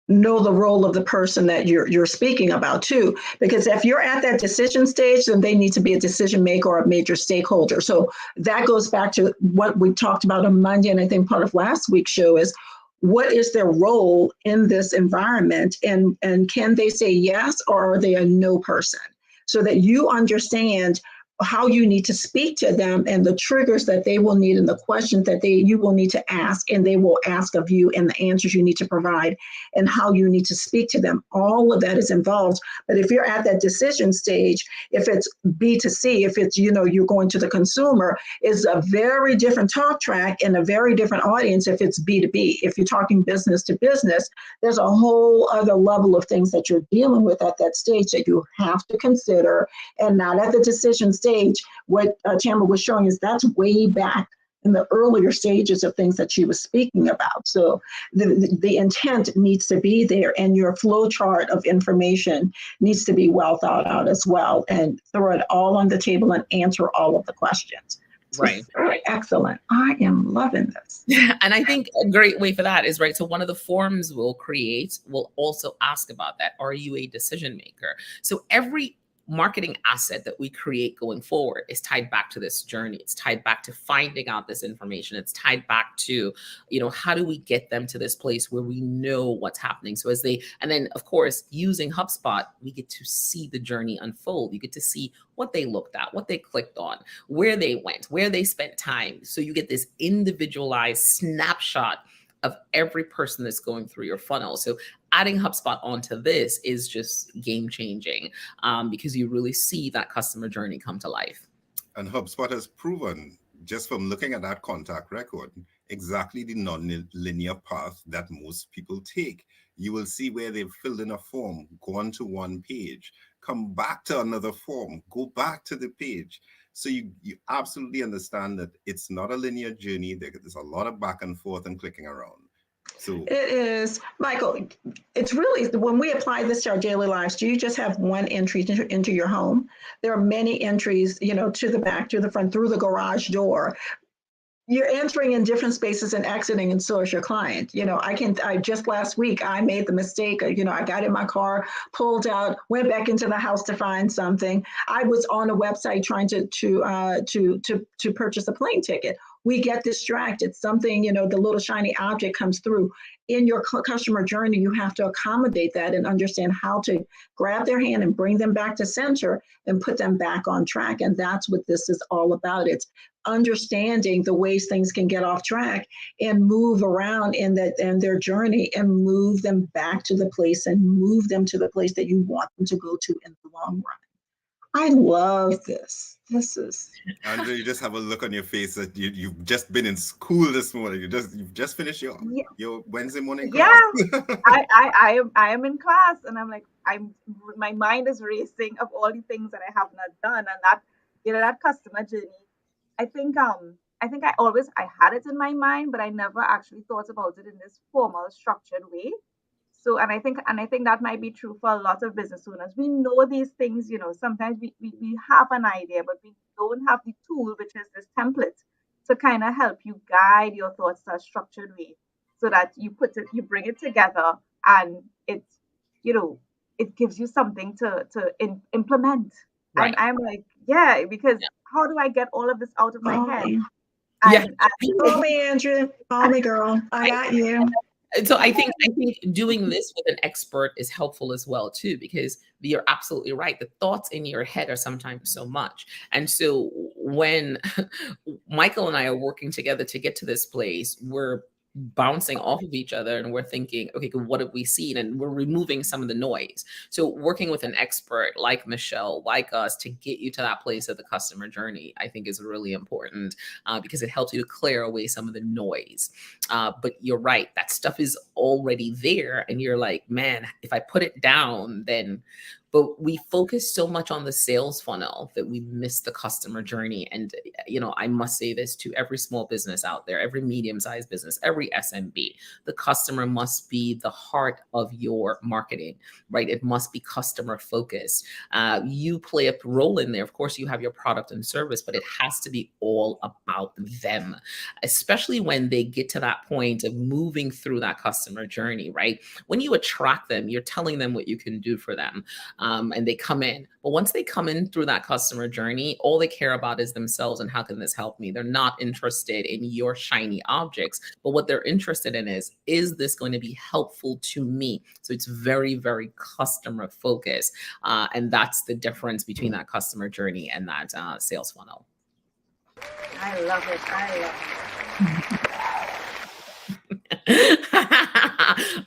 know the role of the person that you're speaking about too. Because if you're at that decision stage, then they need to be a decision maker or a major stakeholder. So that goes back to what we talked about on Monday, and I think part of last week's show is, what is their role in this environment, and can they say yes, or are they a no person? So that you understand how you need to speak to them and the triggers that they will need and the questions that you will need to ask and they will ask of you, and the answers you need to provide and how you need to speak to them. All of that is involved. But if you're at that decision stage, if it's B2C, if it's, you're going to the consumer, is a very different talk track and a very different audience. If it's B2B, if you're talking business to business, there's a whole other level of things that you're dealing with at that stage that you have to consider, and not at the decision stage. What Tamara was showing is that's way back in the earlier stages of things that she was speaking about. So the intent needs to be there, and your flow chart of information needs to be well thought out as well, and throw it all on the table and answer all of the questions. So right. Very excellent. I am loving this. And I think a great way for that is, right, so one of the forms we'll create will also ask about that. Are you a decision maker? So every marketing asset that we create going forward is tied back to this journey. It's tied back to finding out this information. It's tied back to, how do we get them to this place where we know what's happening? So and then of course, using HubSpot, we get to see the journey unfold. You get to see what they looked at, what they clicked on, where they went, where they spent time. So you get this individualized snapshot of every person that's going through your funnel. So adding HubSpot onto this is just game changing because you really see that customer journey come to life. And HubSpot has proven, just from looking at that contact record, exactly the non-linear path that most people take. You will see where they've filled in a form, gone to one page, come back to another form, go back to the page. So you absolutely understand that it's not a linear journey. There's a lot of back and forth and clicking around. So it is, Michael, it's really, when we apply this to our daily lives, do you just have one entry into your home? There are many entries, to the back, to the front, through the garage door. You're entering in different spaces and exiting, and so is your client. I just last week, I made the mistake, I got in my car, pulled out, went back into the house to find something. I was on a website trying to purchase a plane ticket. we get distracted. Something, the little shiny object comes through. In your customer journey, you have to accommodate that and understand how to grab their hand and bring them back to center and put them back on track. And that's what this is all about. It's understanding the ways things can get off track and move around in their journey and move them back to the place and move them to the place that you want them to go to in the long run. I love this. This is Andrea, you just have a look on your face that you've just been in school this morning. You've just finished your Wednesday morning class. Yeah, I am in class, and I'm like, my mind is racing of all the things that I have not done, and that customer journey. I think I had it in my mind, but I never actually thought about it in this formal, structured way. So, and I think that might be true for a lot of business owners. We know these things, sometimes we have an idea, but we don't have the tool, which is this template, to kind of help you guide your thoughts to a structured way, so that you bring it together, and it gives you something to implement. Right. And I'm like, yeah, because how do I get all of this out of my head? Yeah. Call me, Andrew. Call me, girl. I got you. So I think doing this with an expert is helpful as well too, because you're absolutely right. The thoughts in your head are sometimes so much. And so when Michael and I are working together to get to this place, we're bouncing off of each other and we're thinking, okay, what have we seen? And we're removing some of the noise. So working with an expert like Michelle, like us, to get you to that place of the customer journey, I think is really important, because it helps you to clear away some of the noise. But you're right, that stuff is already there. And you're like, man, if I put it down, then... But we focus so much on the sales funnel that we miss the customer journey. And, I must say this to every small business out there, every medium-sized business, every SMB, the customer must be the heart of your marketing, right? It must be customer focused. You play a role in there. Of course, you have your product and service, but it has to be all about them, especially when they get to that point of moving through that customer journey, right? When you attract them, you're telling them what you can do for them. And they come in. But once they come in through that customer journey, all they care about is themselves and how can this help me? They're not interested in your shiny objects, but what they're interested in is this going to be helpful to me? So it's very, very customer focused. And that's the difference between that customer journey and that sales funnel. I love it.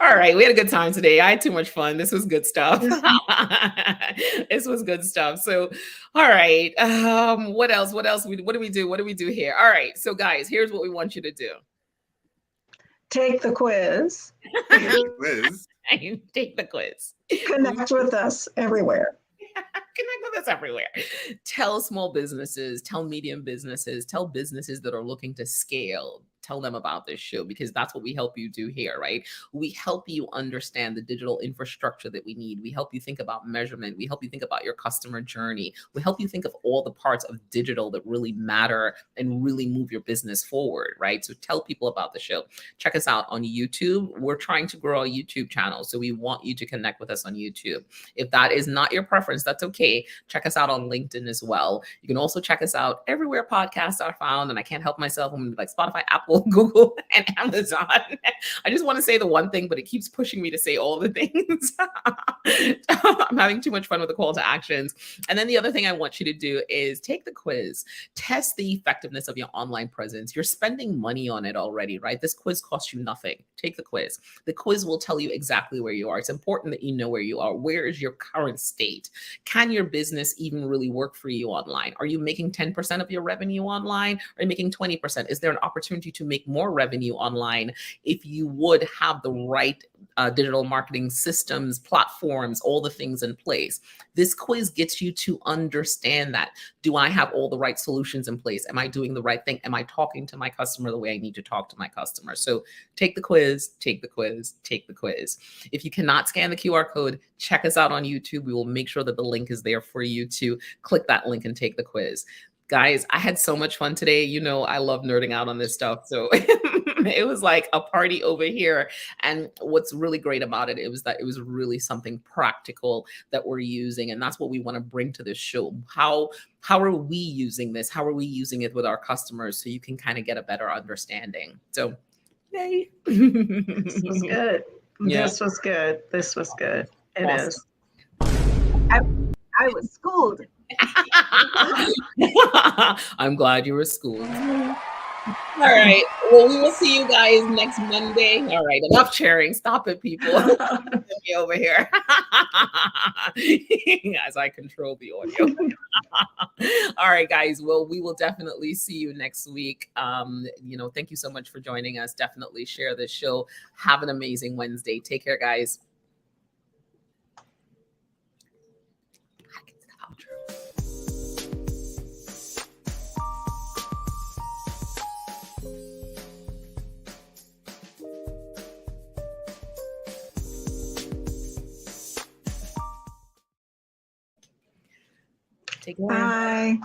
All right, we had a good time today. I had too much fun. This was good stuff. This was good stuff. So, all right. What else? What do we do? What do we do here? All right. So, guys, here's what we want you to do. Take the quiz. Take the quiz. Connect with us everywhere. Connect with us everywhere. Tell small businesses, tell medium businesses, tell businesses that are looking to scale. Tell them about this show, because that's what we help you do here, right? We help you understand the digital infrastructure that we need. We help you think about measurement. We help you think about your customer journey. We help you think of all the parts of digital that really matter and really move your business forward, right? So tell people about the show. Check us out on YouTube. We're trying to grow a YouTube channel, so we want you to connect with us on YouTube. If that is not your preference, that's okay. Check us out on LinkedIn as well. You can also check us out everywhere podcasts are found, and I can't help myself. I'm like Spotify, Apple, Google, and Amazon. I just want to say the one thing, but it keeps pushing me to say all the things. I'm having too much fun with the call to actions. And then the other thing I want you to do is take the quiz. Test the effectiveness of your online presence. You're spending money on it already, right? This quiz costs you nothing. Take the quiz. The quiz will tell you exactly where you are. It's important that you know where you are. Where is your current state? Can your business even really work for you online? Are you making 10% of your revenue online? Are you making 20%? Is there an opportunity to make more revenue online if you would have the right digital marketing systems, platforms, all the things in place? This quiz gets you to understand that. Do I have all the right solutions in place? Am I doing the right thing? Am I talking to my customer the way I need to talk to my customer? So take the quiz, take the quiz, take the quiz. If you cannot scan the QR code, check us out on YouTube. We will make sure that the link is there for you to click that link and take the quiz. Guys, I had so much fun today. You know, I love nerding out on this stuff. So it was like a party over here. And what's really great about it, was that it was really something practical that we're using. And that's what we want to bring to this show. How are we using this? How are we using it with our customers? So you can kind of get a better understanding. So yay. This was good. Yeah. This was good. This was good. It Awesome. is. I was schooled. I'm glad you were schooled. All right. Well, we will see you guys next Monday. All right. Enough cheering. Stop it, people. Me over here as I control the audio. All right, guys. Well, we will definitely see you next week. Thank you so much for joining us. Definitely share this show. Have an amazing Wednesday. Take care, guys. Take care. Bye.